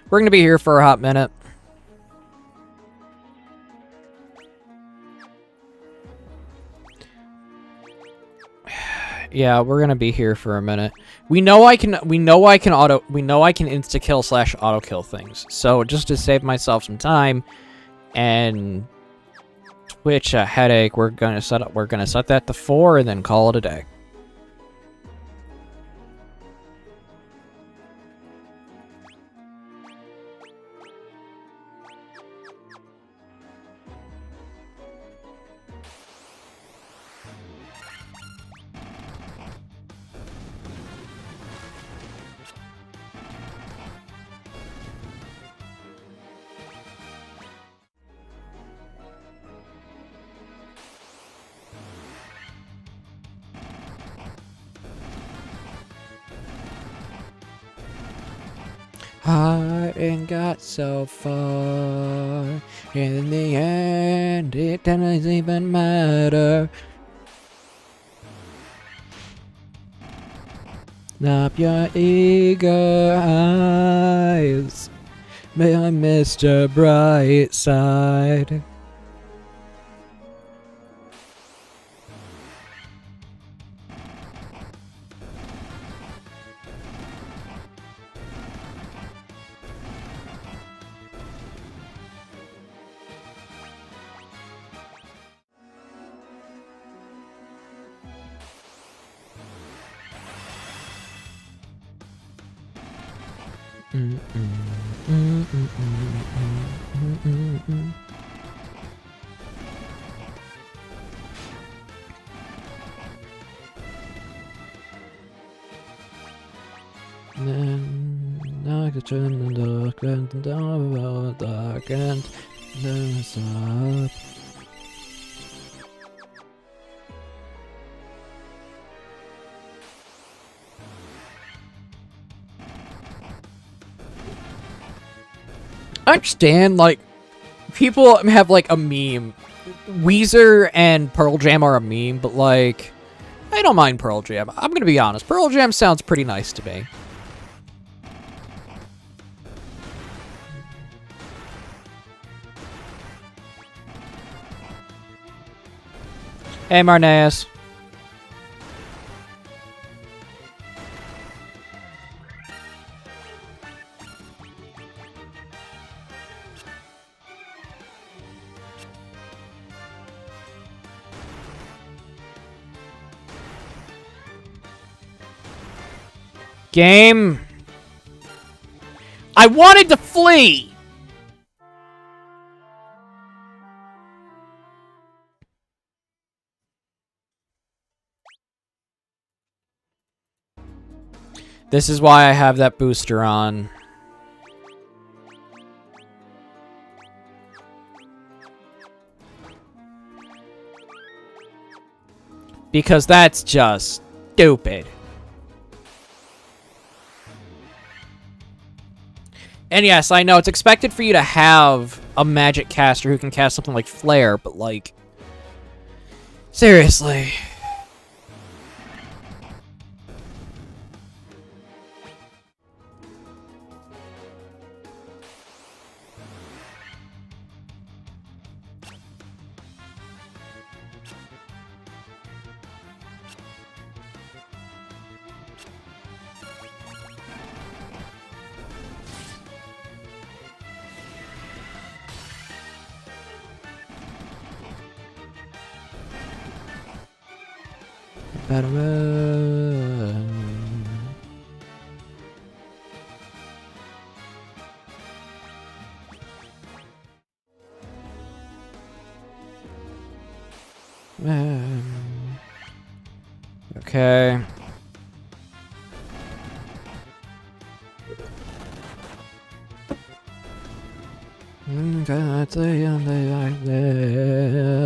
[SPEAKER 1] We're gonna be here for a hot minute. Yeah, we're gonna be here for a minute. We know I can insta kill / auto kill things. So just to save myself some time and Twitch a headache, we're gonna set that to 4 and then call it a day. I ain't got so far. In the end, it doesn't even matter. Up your eager eyes, may I Mr. Brightside. Then I could turn the dark and the dark and then it's up. I understand, like, people have, like, a meme. Weezer and Pearl Jam are a meme, but, like, I don't mind Pearl Jam. I'm gonna be honest. Pearl Jam sounds pretty nice to me. Hey, Marnaeus. Game. I wanted to flee. This is why I have that booster on. Because that's just stupid. And yes, I know it's expected for you to have a magic caster who can cast something like Flare, but like, seriously. Better run. Okay. That's the only like that.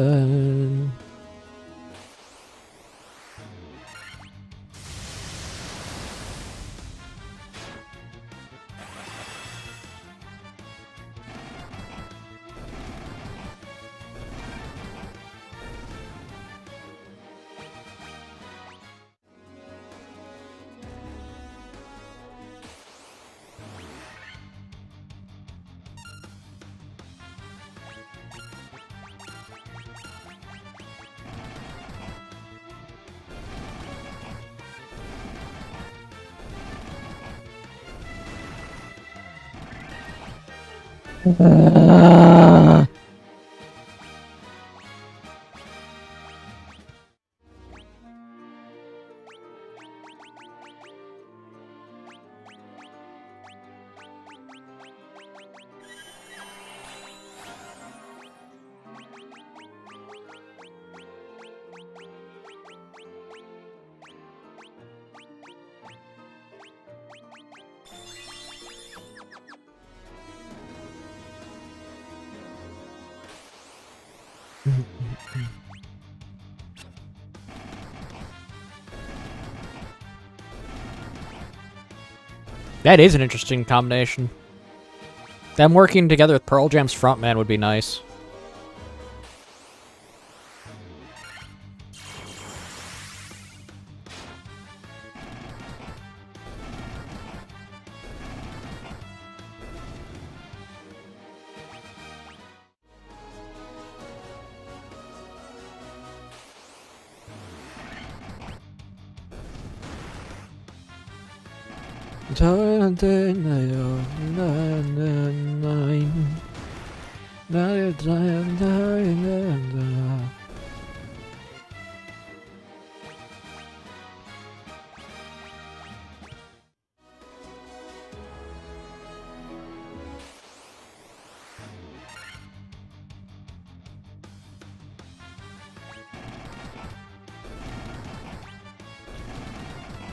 [SPEAKER 1] That is an interesting combination. Them working together with Pearl Jam's frontman would be nice.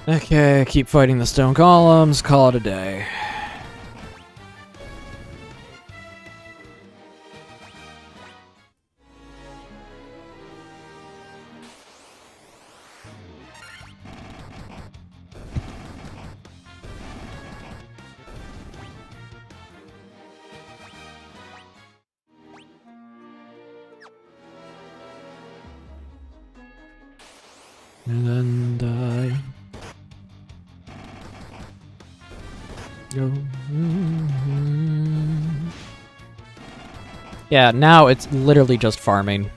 [SPEAKER 1] Okay, keep fighting the stone columns, call it a day. And then die. Go. Yeah, now it's literally just farming.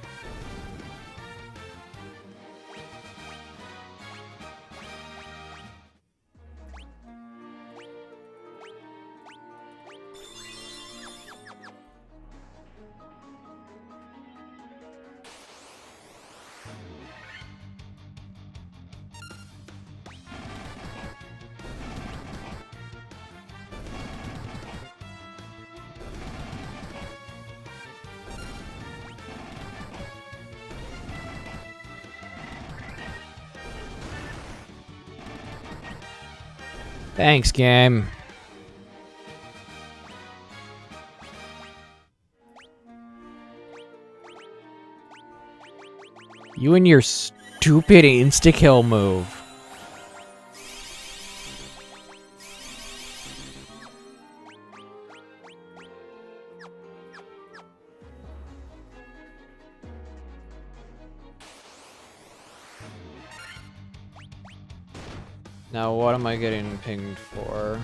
[SPEAKER 1] Thanks, game. You and your stupid insta-kill move. Now, what am I getting pinged for?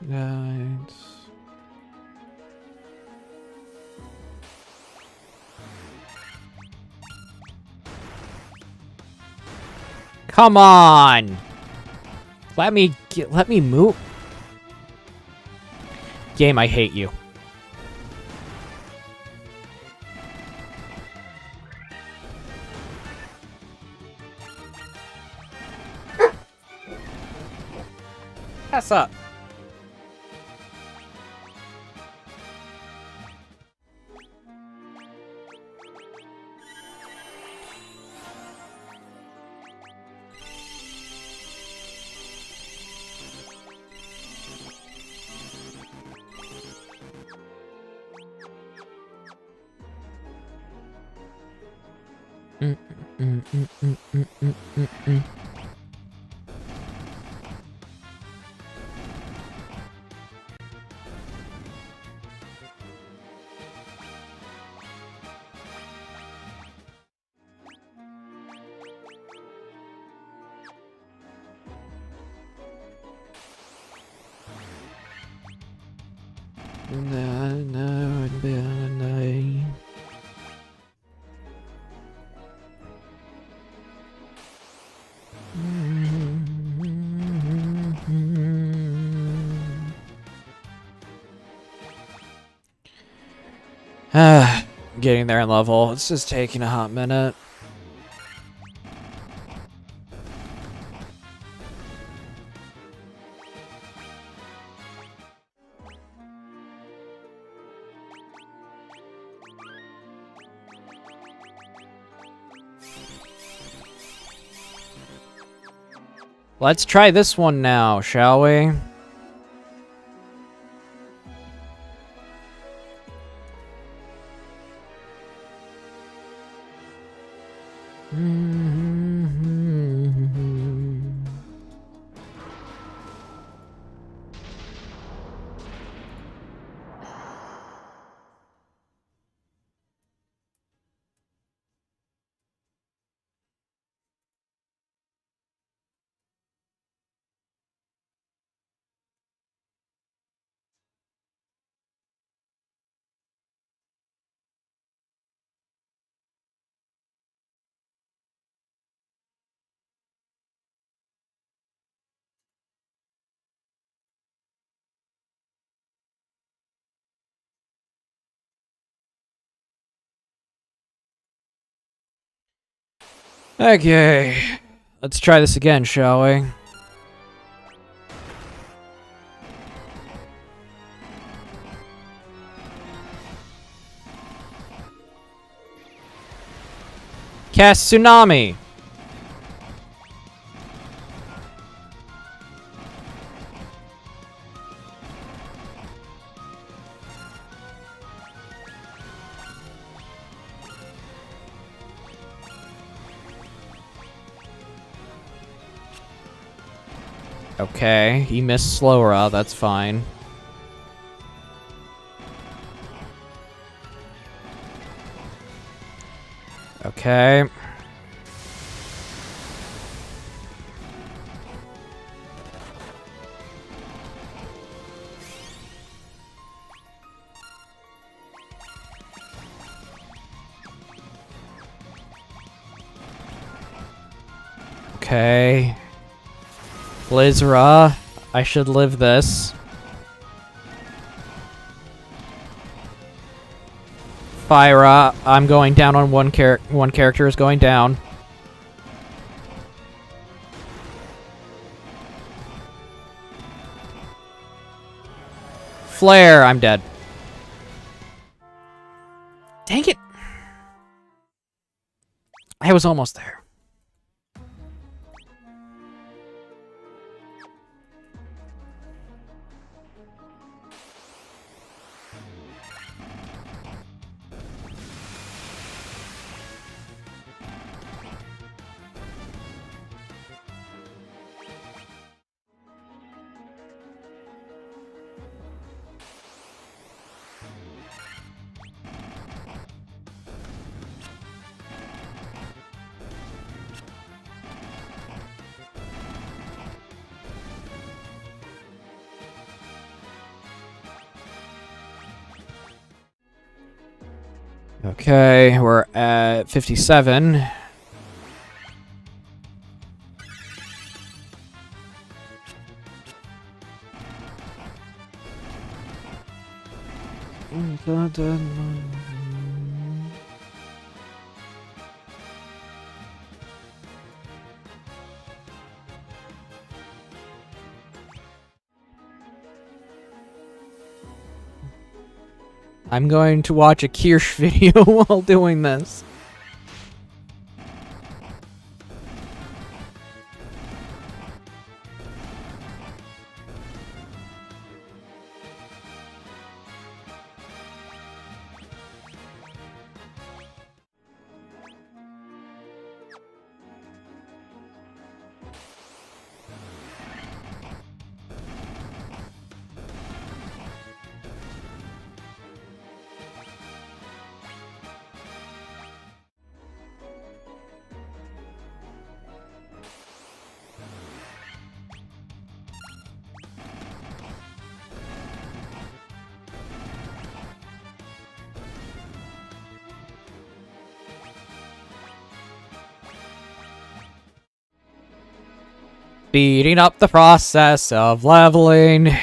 [SPEAKER 1] Right. Come on! Let me move. Game, I hate you. Pass up. Getting there in level. It's just taking a hot minute. Let's try this one now, shall we? Okay. Let's try this again, shall we? Cast Tsunami! Okay, he missed Slowra, that's fine. Okay. Okay. Blizzra, I should live this. Fyra, I'm going down on one character is going down. Flare, I'm dead. Dang it. I was almost there. Okay, we're at 57. I'm going to watch a Kirsch video while doing this. Speeding up the process of leveling.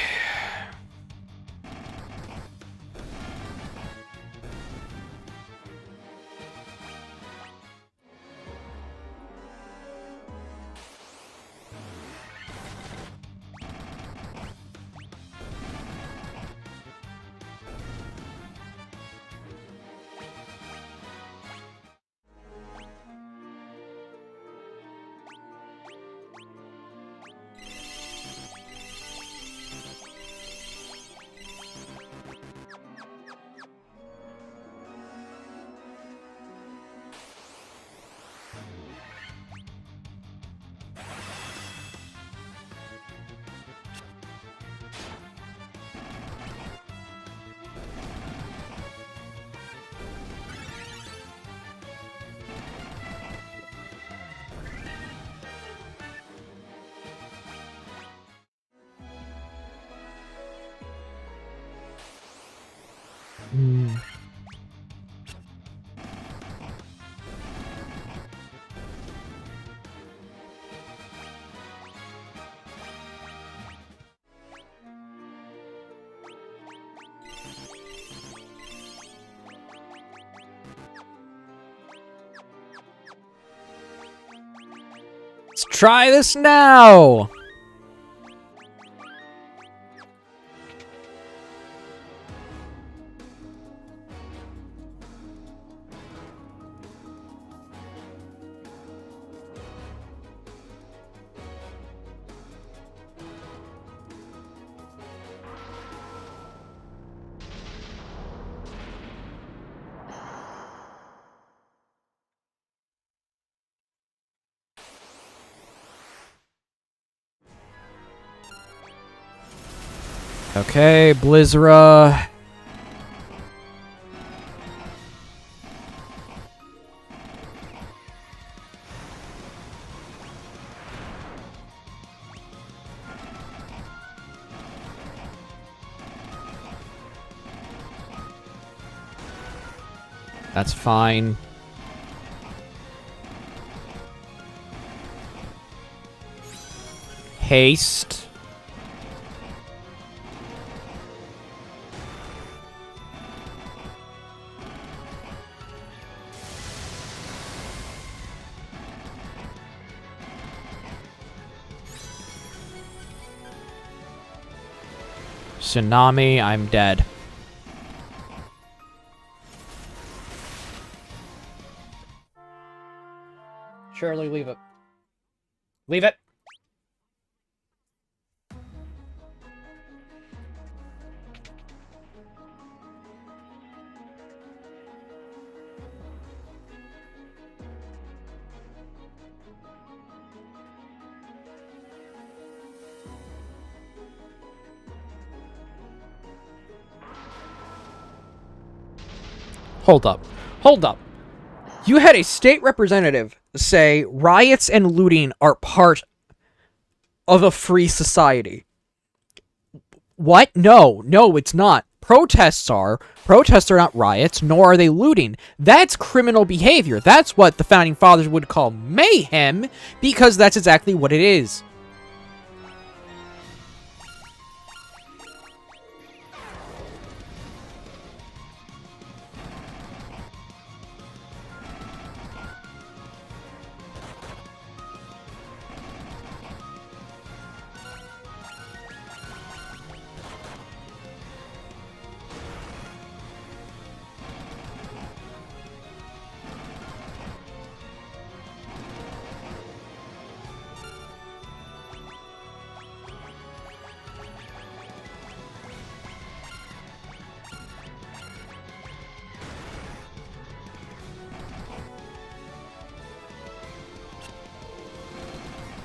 [SPEAKER 1] Let's try this now! Okay, Blizzra. That's fine. Haste. Tsunami, I'm dead. Surely leave it. Leave it. Hold up. Hold up. You had a state representative say riots and looting are part of a free society. What? No. No, it's not. Protests are. Protests are not riots, nor are they looting. That's criminal behavior. That's what the Founding Fathers would call mayhem, because that's exactly what it is.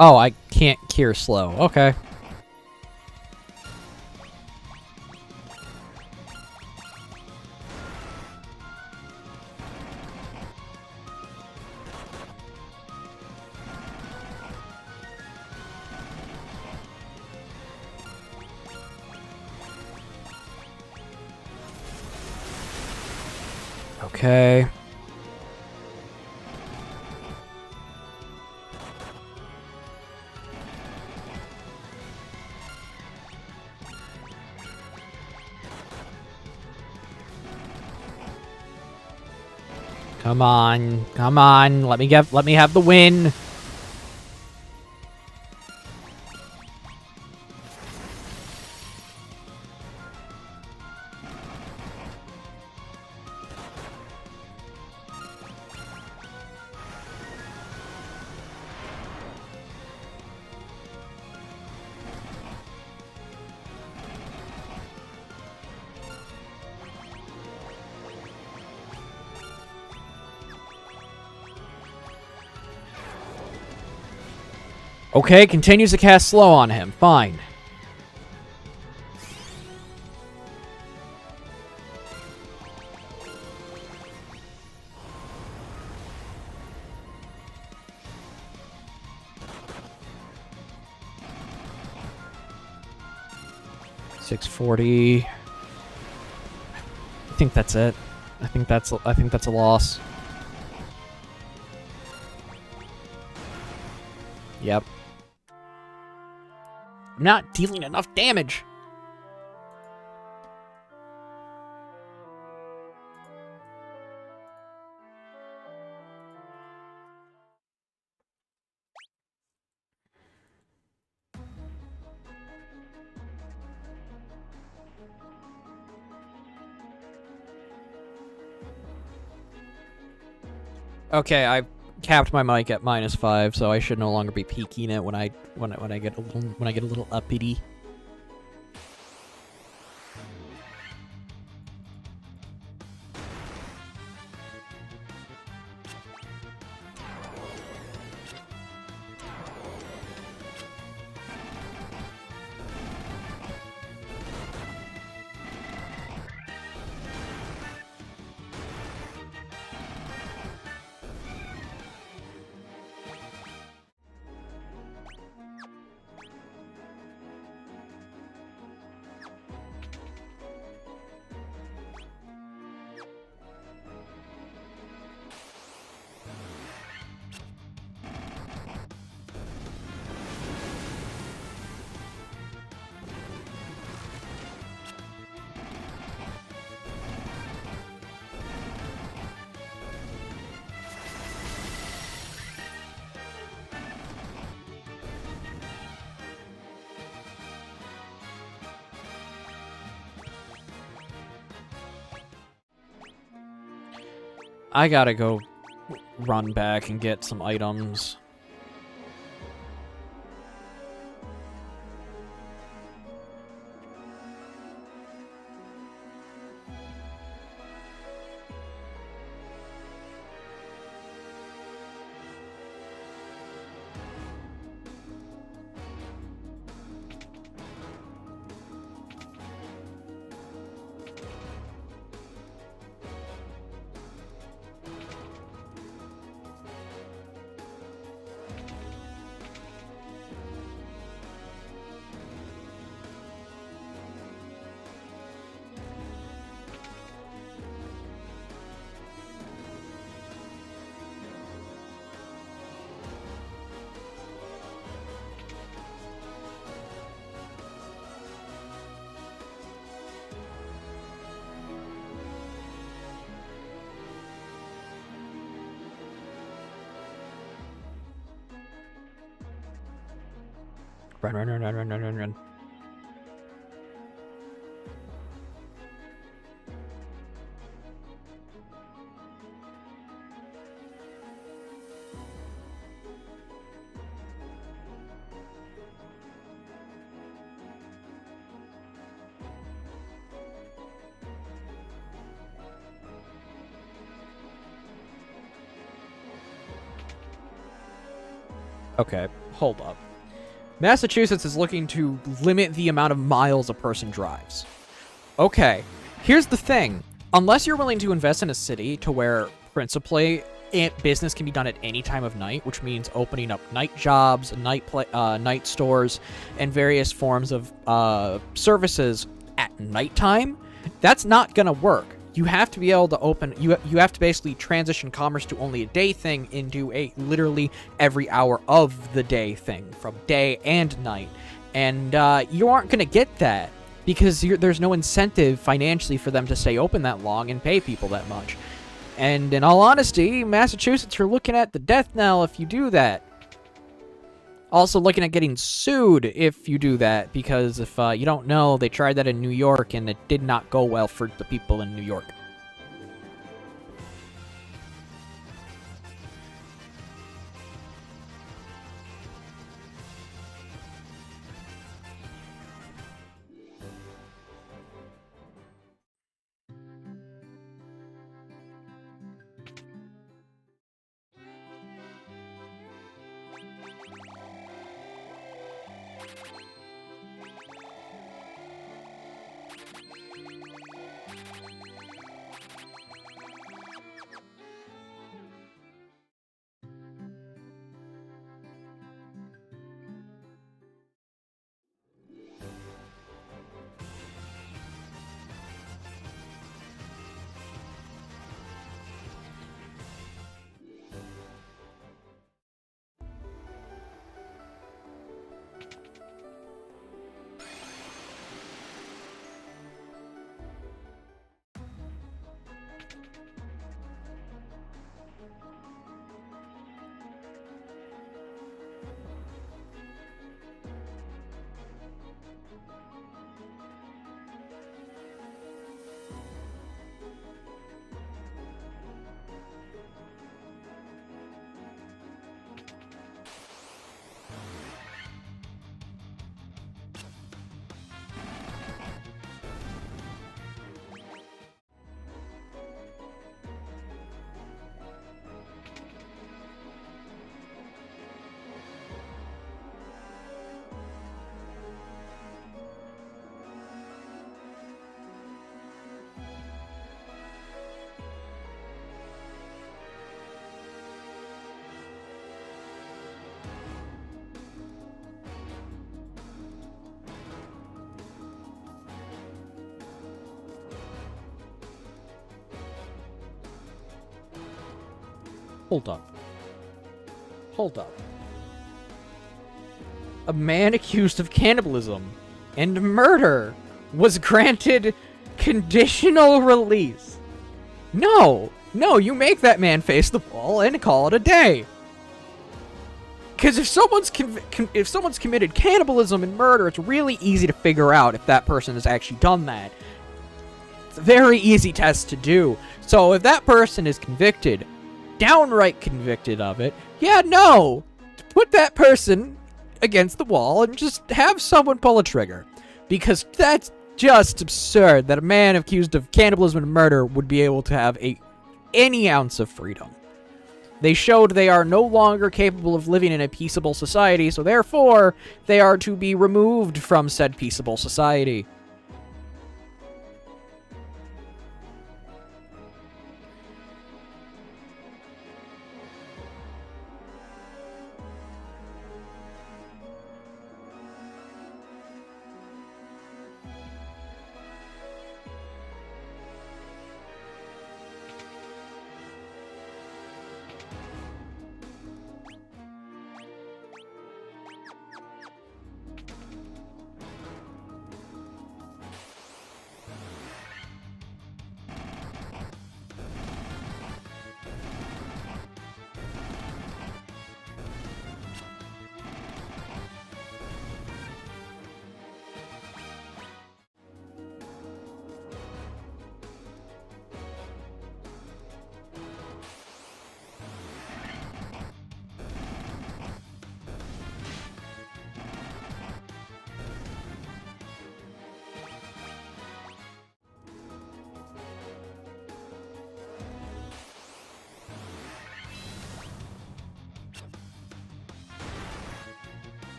[SPEAKER 1] Oh, I can't cure slow. Okay. Okay. Come on, come on. Let me have the win. Okay, continues to cast slow on him. Fine. $640. think that's it. I think that's a loss. Yep. I'm not dealing enough damage. Okay, I capped my mic at -5, so I should no longer be peaking it when I get a little uppity. I gotta go run back and get some items. Run, run, run, run, run, run, run, run. Okay, hold up. Massachusetts is looking to limit the amount of miles a person drives. Okay, here's the thing. Unless you're willing to invest in a city to where principally business can be done at any time of night, which means opening up night jobs, night stores, and various forms of services at nighttime, that's not gonna work. You have to be able to open, you have to basically transition commerce to only a day thing into a literally every hour of the day thing, from day and night. And you aren't going to get that because there's no incentive financially for them to stay open that long and pay people that much. And in all honesty, Massachusetts are looking at the death knell if you do that. Also looking at getting sued if you do that, because if you don't know, they tried that in New York and it did not go well for the people in New York. Hold up. Hold up. A man accused of cannibalism and murder was granted conditional release. No! No, you make that man face the wall and call it a day. Because if someone's committed cannibalism and murder, it's really easy to figure out if that person has actually done that. It's a very easy test to do. So if that person is convicted, downright convicted of it, yeah, no! Put that person against the wall and just have someone pull a trigger. Because that's just absurd that a man accused of cannibalism and murder would be able to have any ounce of freedom. They showed they are no longer capable of living in a peaceable society, so therefore, they are to be removed from said peaceable society.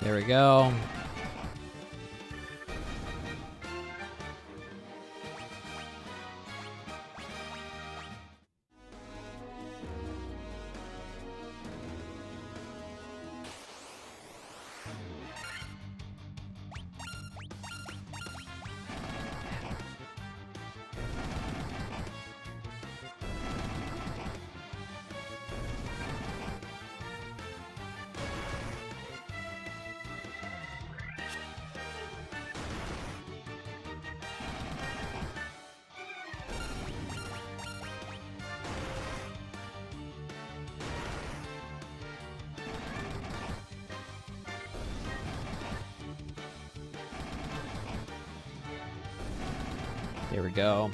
[SPEAKER 1] There we go. There we go.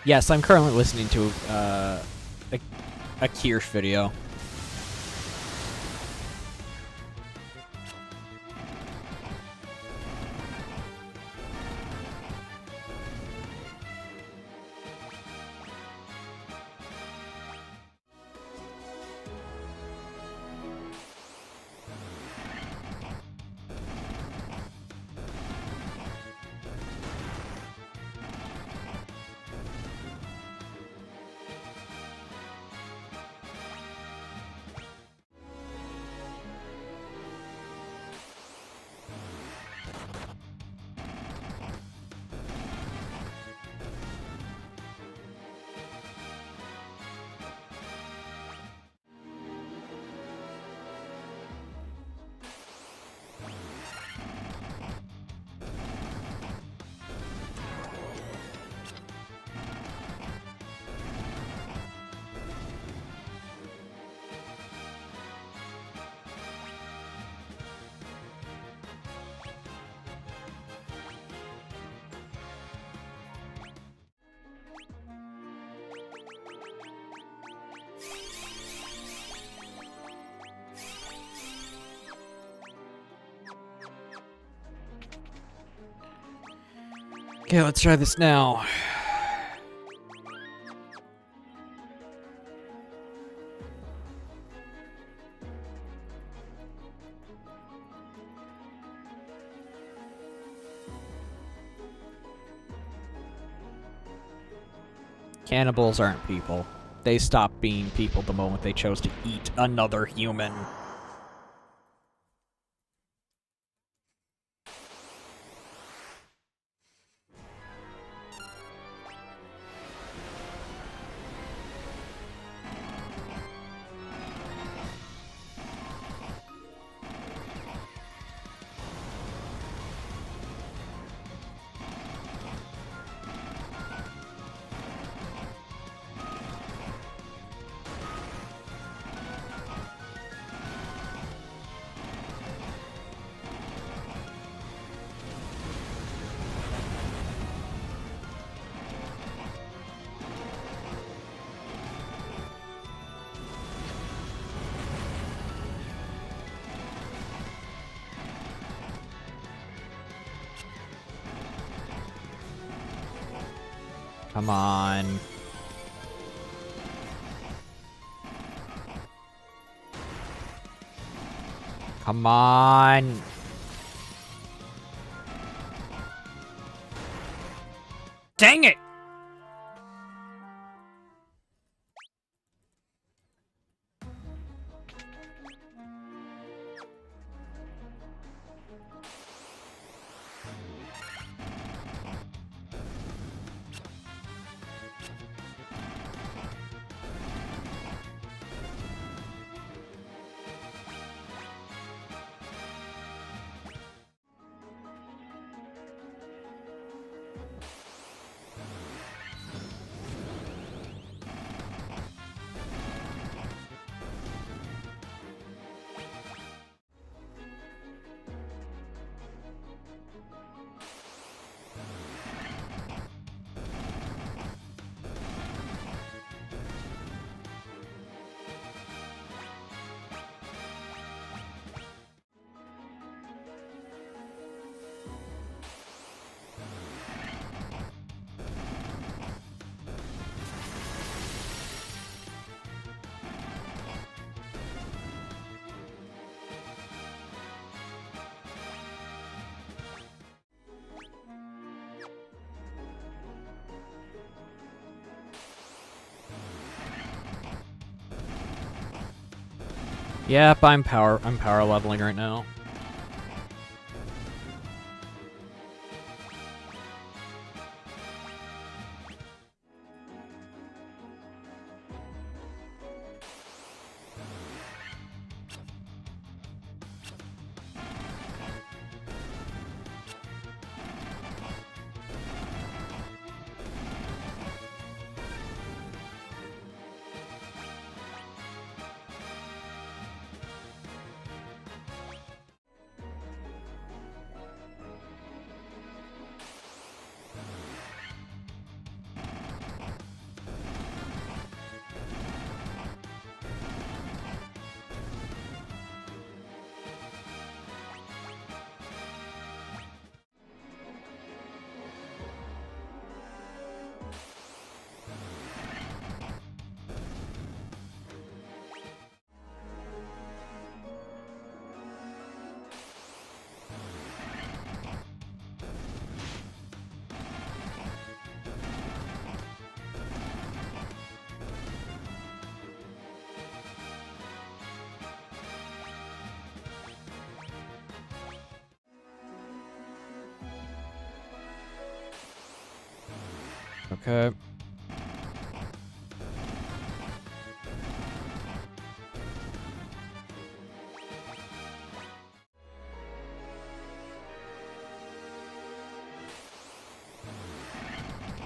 [SPEAKER 1] Yes, I'm currently listening to a Kirsch video. Okay, let's try this now. Cannibals aren't people. They stopped being people the moment they chose to eat another human. Come on. Come on. Dang it! Yep, I'm power leveling right now. Okay.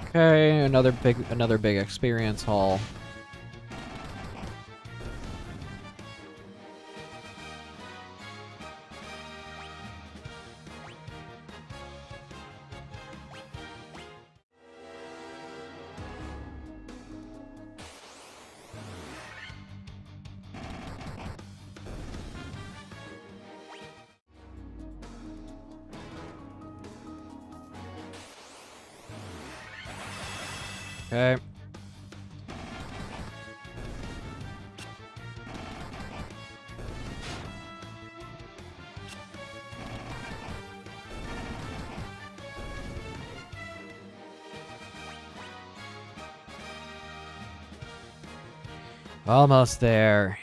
[SPEAKER 1] Okay, another big experience haul. Okay. Almost there.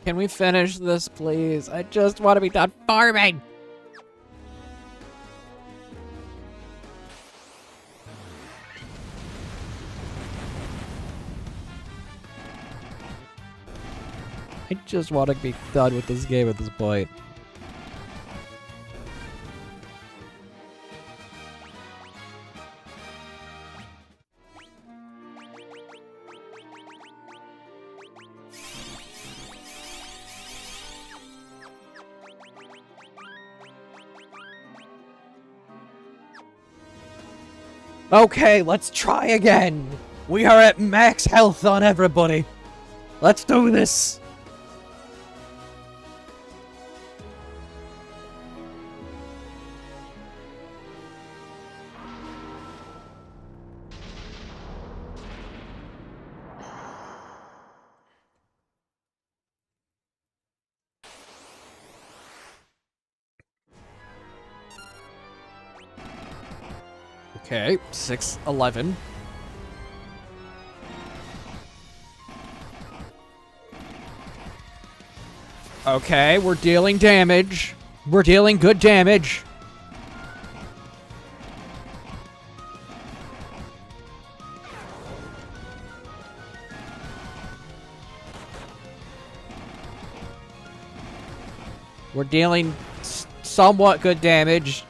[SPEAKER 1] Can we finish this, please? I just want to be done farming! I just want to be done with this game at this point. Okay, let's try again. We are at max health on everybody. Let's do this. Okay, 6-11. Okay, we're dealing damage. We're dealing good damage. We're dealing somewhat good damage.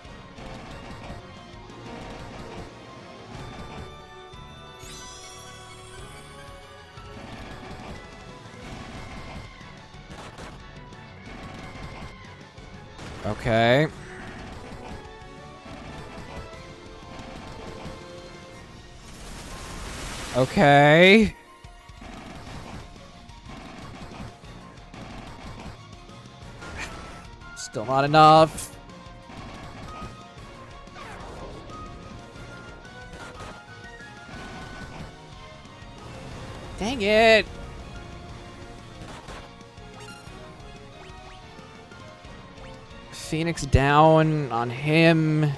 [SPEAKER 1] Okay. Okay. Still not enough. Dang it. Phoenix down on him.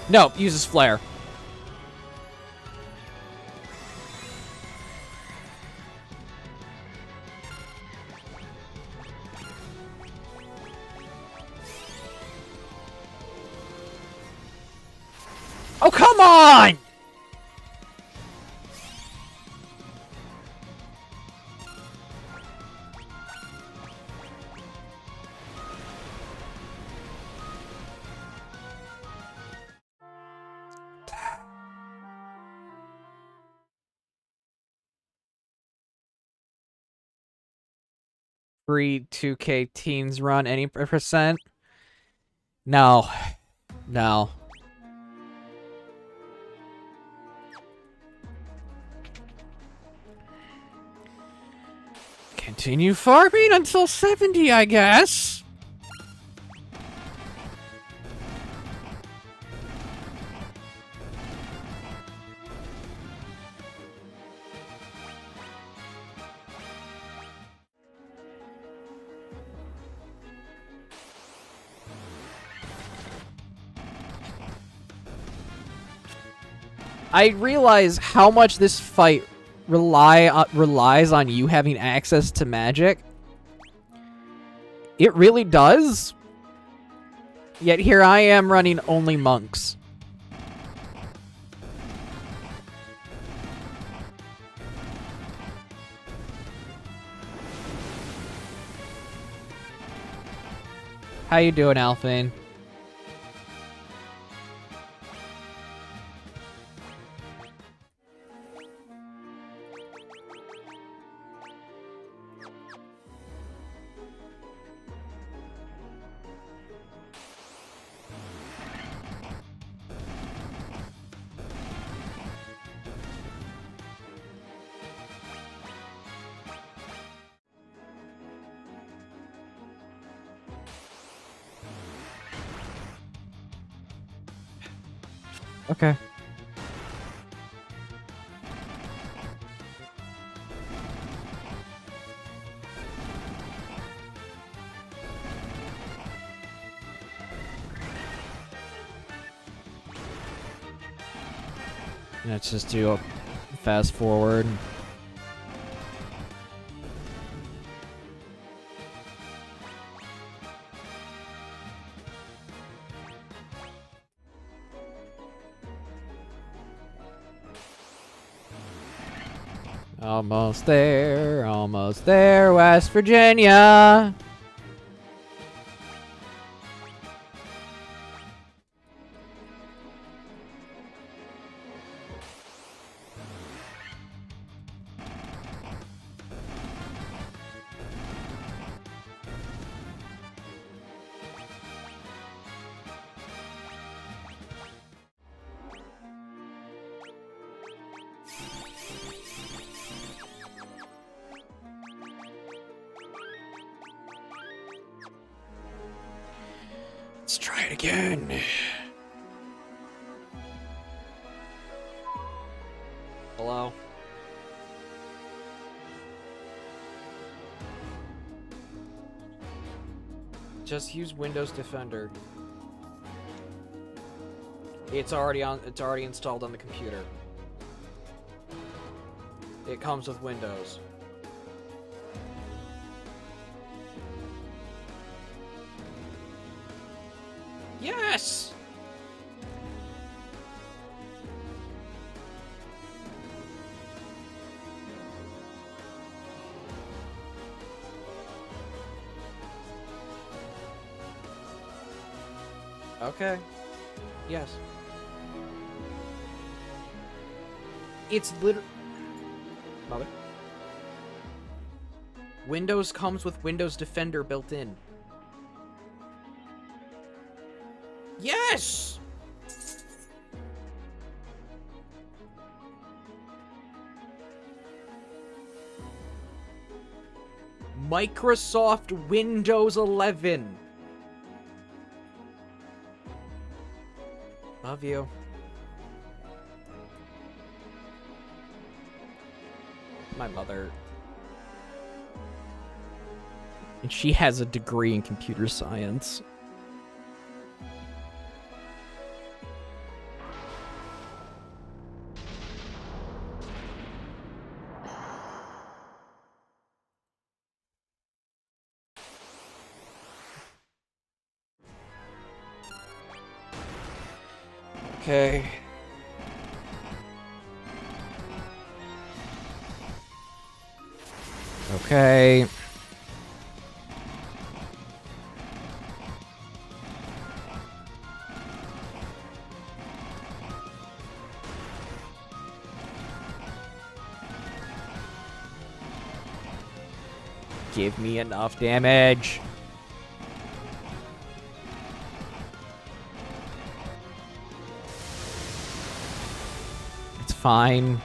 [SPEAKER 1] No, uses flare. Oh, come on! Free 2K teens run any percent? No. No. Continue farming until 70, I guess. I realize how much this fight relies on you having access to magic. It really does. Yet here I am running only monks. How you doing, Alphine? Okay. Let's just do a fast forward. Almost there, West Virginia. Let's try it again. Hello? Just use Windows Defender. It's already installed on the computer. It comes with Windows. Yes! Okay. Yes. It's literally... Mother. Windows comes with Windows Defender built in. Yes! Microsoft Windows 11. Love you. My mother. And she has a degree in computer science. Okay. Okay. Give me enough damage. It's fine.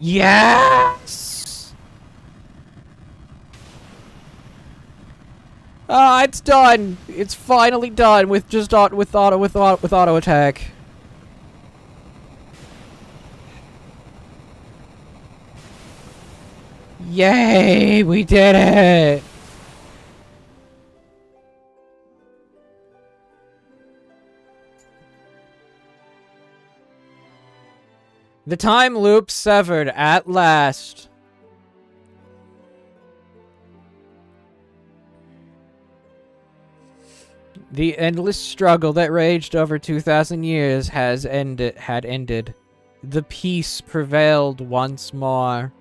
[SPEAKER 1] Yes! Ah, it's done. It's finally done with just auto attack. Yay, we did it. The time loop severed at last. The endless struggle that raged over 2,000 years had ended. The peace prevailed once more.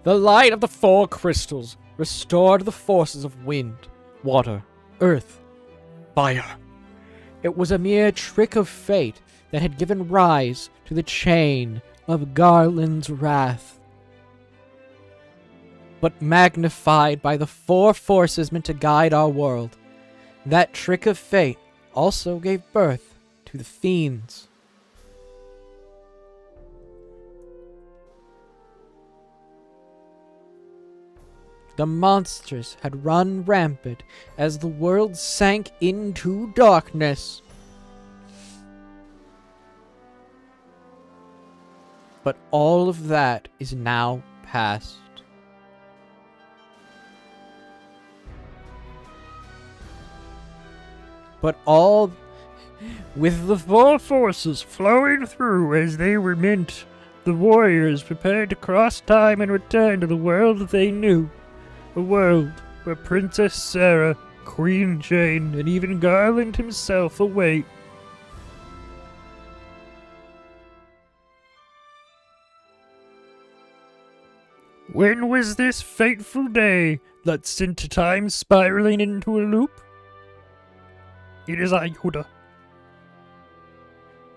[SPEAKER 1] The light of the four crystals restored the forces of wind, water, earth, fire. It was a mere trick of fate that had given rise to the chain of Garland's wrath. But magnified by the four forces meant to guide our world, that trick of fate also gave birth to the fiends. The monsters had run rampant as the world sank into darkness. But all of that is now past. But all
[SPEAKER 2] With the four forces flowing through as they were meant, the warriors prepared to cross time and return to the world they knew. A world where Princess Sarah, Queen Jane, and even Garland himself await. When was this fateful day that sent time spiraling into a loop? It is Yoda.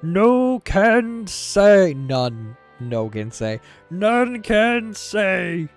[SPEAKER 2] No can say.
[SPEAKER 1] none. No can say.
[SPEAKER 2] None can say.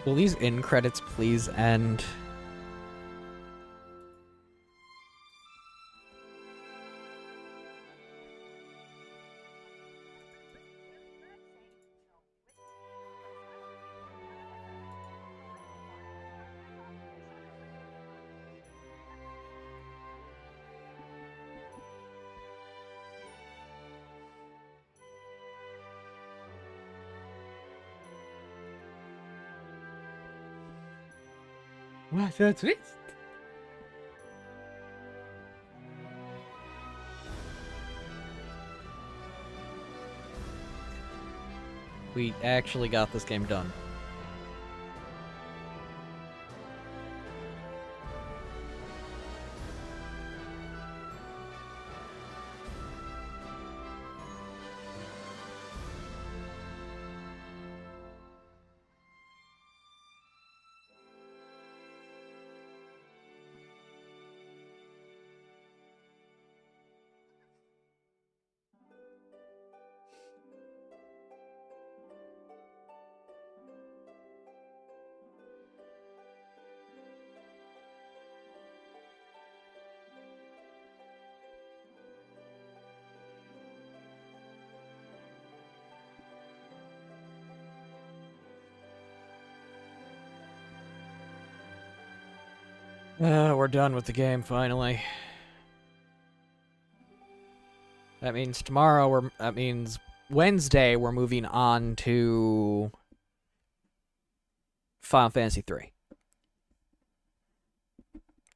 [SPEAKER 1] Will these end credits please end? What a twist! We actually got this game done. We're done with the game, finally. That means tomorrow Wednesday, we're moving on to Final Fantasy 3.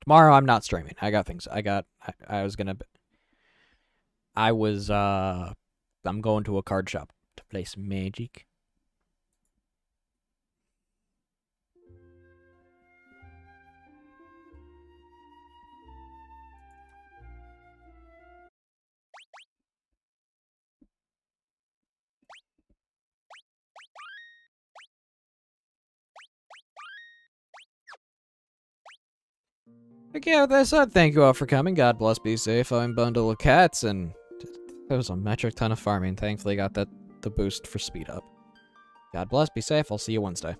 [SPEAKER 1] Tomorrow, I'm not streaming. I got things. I'm going to a card shop to play some Magic. Okay, with that said, thank you all for coming. God bless, be safe. I'm Bundle of Cats, and there was a metric ton of farming. Thankfully, got the boost for speed up. God bless, be safe. I'll see you Wednesday.